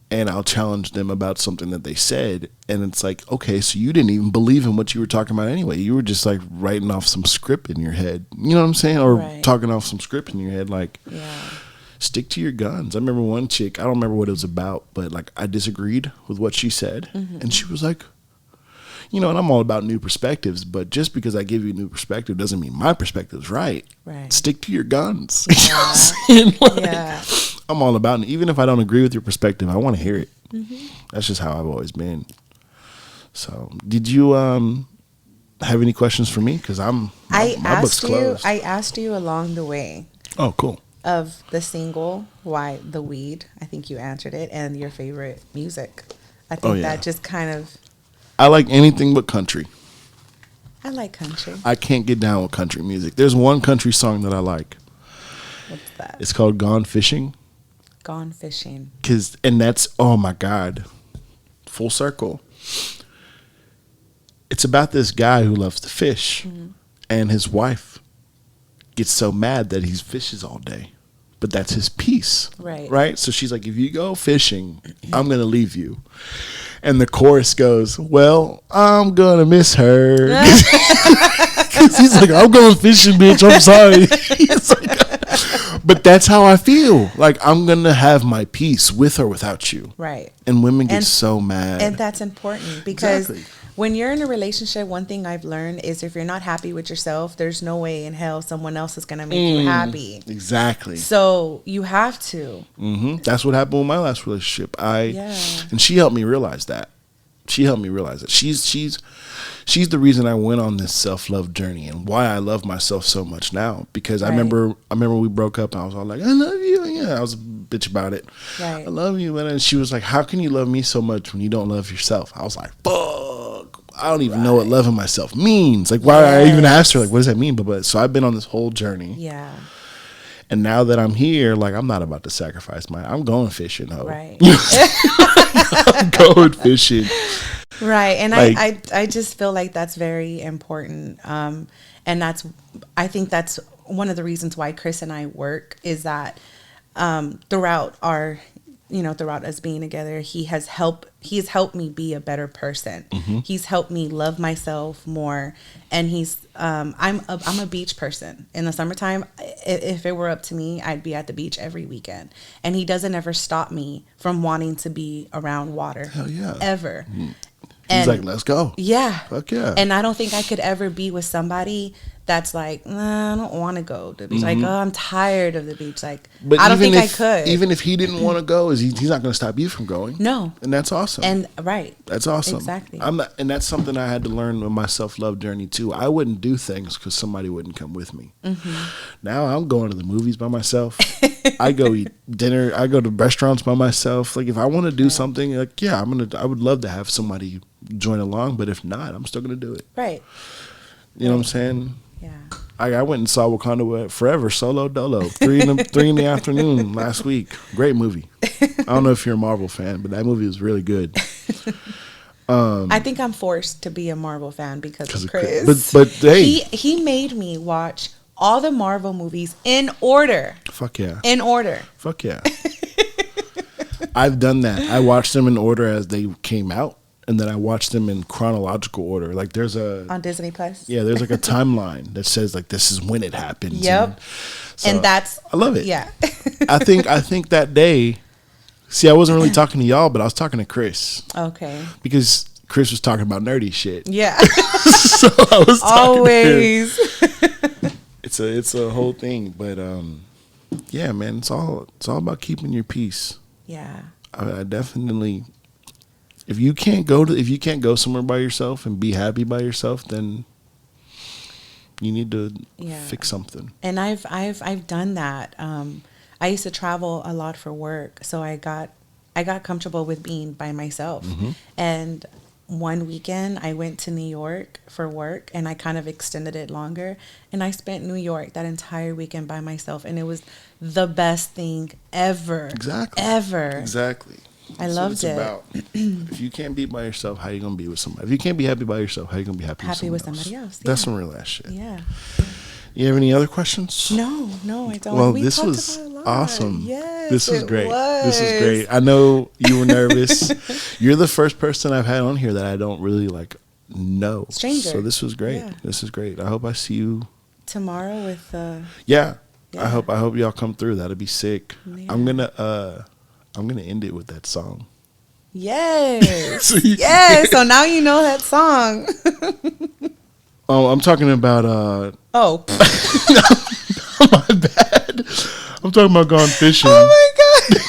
and I'll challenge them about something that they said. And it's like, okay, so you didn't even believe in what you were talking about anyway. You were just like writing off some script in your head. You know what I'm saying? Or talking off some script in your head. Like, stick to your guns. I remember one chick, I don't remember what it was about, but like I disagreed with what she said. And she was like, you know, and I'm all about new perspectives, but just because I give you a new perspective doesn't mean my perspective's right. Stick to your guns. You know what I'm saying? Like, I'm all about it. Even if I don't agree with your perspective, I want to hear it. That's just how I've always been. So, did you have any questions for me? Because my book's closed. I asked you along the way. Oh, cool. Of the single, why the weed? I think you answered it, and your favorite music. I think that just kind of. I like anything but country. I like country. I can't get down with country music. There's one country song that I like. What's that? It's called Gone Fishing. Gone Fishing. And that's, oh my God, full circle. It's about this guy who loves to fish, and his wife gets so mad that he fishes all day. But that's his peace. Right? So she's like, if you go fishing, I'm going to leave you. And the chorus goes, well, I'm going to miss her. Because he's like, I'm going fishing, bitch. I'm sorry. He's like, but that's how I feel. Like, I'm going to have my peace with or without you. Right. And women get so mad. And that's important because when you're in a relationship, one thing I've learned is if you're not happy with yourself, there's no way in hell someone else is going to make you happy. Exactly. So you have to. That's what happened with my last relationship. And she helped me realize that. She's the reason I went on this self-love journey and why I love myself so much now. Because I remember we broke up and I was all like, I love you. Yeah, I was a bitch about it. I love you. And then she was like, how can you love me so much when you don't love yourself? I was like, fuck. I don't even know what loving myself means. Like, why I even asked her, like, what does that mean? But so I've been on this whole journey. Yeah. And now that I'm here, like, I'm not about to sacrifice I'm going fishing, ho. Right. I'm going fishing. Right. And like, I just feel like that's very important. And I think that's one of the reasons why Chris and I work is that throughout us being together, he's helped me be a better person. He's helped me love myself more. And I'm a beach person. In the summertime, if it were up to me, I'd be at the beach every weekend. And he doesn't ever stop me from wanting to be around water. Hell yeah. Ever. He's like, let's go. Yeah. Fuck yeah. And I don't think I could ever be with somebody that's like, nah, I don't want to go to the beach. Like, oh, I'm tired of the beach. Like, but I don't think I could. Even if he didn't want to go, he's not going to stop you from going. No. And that's awesome. And that's awesome. Exactly. And that's something I had to learn on my self-love journey too. I wouldn't do things because somebody wouldn't come with me. Now I'm going to the movies by myself. I go eat dinner. I go to restaurants by myself. Like, if I want to do something, like, yeah, I would love to have somebody join along, but if not, I'm still going to do it. Right. You know what I'm saying? Yeah. I went and saw Wakanda Forever solo dolo 3 in the afternoon last week. Great movie. I don't know if you're a Marvel fan, but that movie was really good. I think I'm forced to be a Marvel fan because of Chris. But hey, he made me watch all the Marvel movies in order. Fuck yeah. In order. Fuck yeah. I've done that. I watched them in order as they came out. And then I watched them in chronological order. Like there's on Disney Plus. Yeah, there's like a timeline that says like this is when it happens. Yep. And that's I love it. Yeah. I think that day, See, I wasn't really talking to y'all, but I was talking to Chris. Okay. Because Chris was talking about nerdy shit. Yeah. So I was talking Always. to him. It's a whole thing, but yeah, man, it's all about keeping your peace. Yeah. I definitely, if you can't go somewhere by yourself and be happy by yourself, then you need to fix something. And I've done that. I used to travel a lot for work, so I got comfortable with being by myself. Mm-hmm. And one weekend I went to New York for work, and I kind of extended it longer, and I spent New York that entire weekend by myself, and it was the best thing ever. Exactly. Ever. Exactly. I loved it. About. If you can't be by yourself, how you gonna be with somebody? If you can't be happy by yourself, how you gonna be happy with somebody else? Yeah. That's some real ass shit. Yeah. You have any other questions? No, I don't. Well, we this talked was about a lot. awesome. Yes, this was great. This was was. great. I know you were nervous. You're the first person I've had on here that I don't really know. Stranger. So this was great. Yeah. This is great. I hope I see you tomorrow with Yeah. Yeah. I hope y'all come through. That'd be sick. Yeah. I'm gonna end it with that song. Yes. Yes. So now you know that song. Oh, I'm talking about Oh. my bad. I'm talking about going fishing. Oh my God.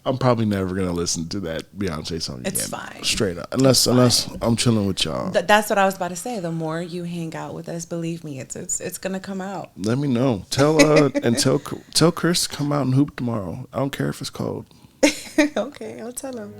I'm probably never gonna listen to that Beyonce song again. It's fine. Straight up. Unless I'm chilling with y'all. That's what I was about to say. The more you hang out with us, believe me, it's gonna come out. Let me know. Tell Chris to come out and hoop tomorrow. I don't care if it's cold. Okay, I'll tell him.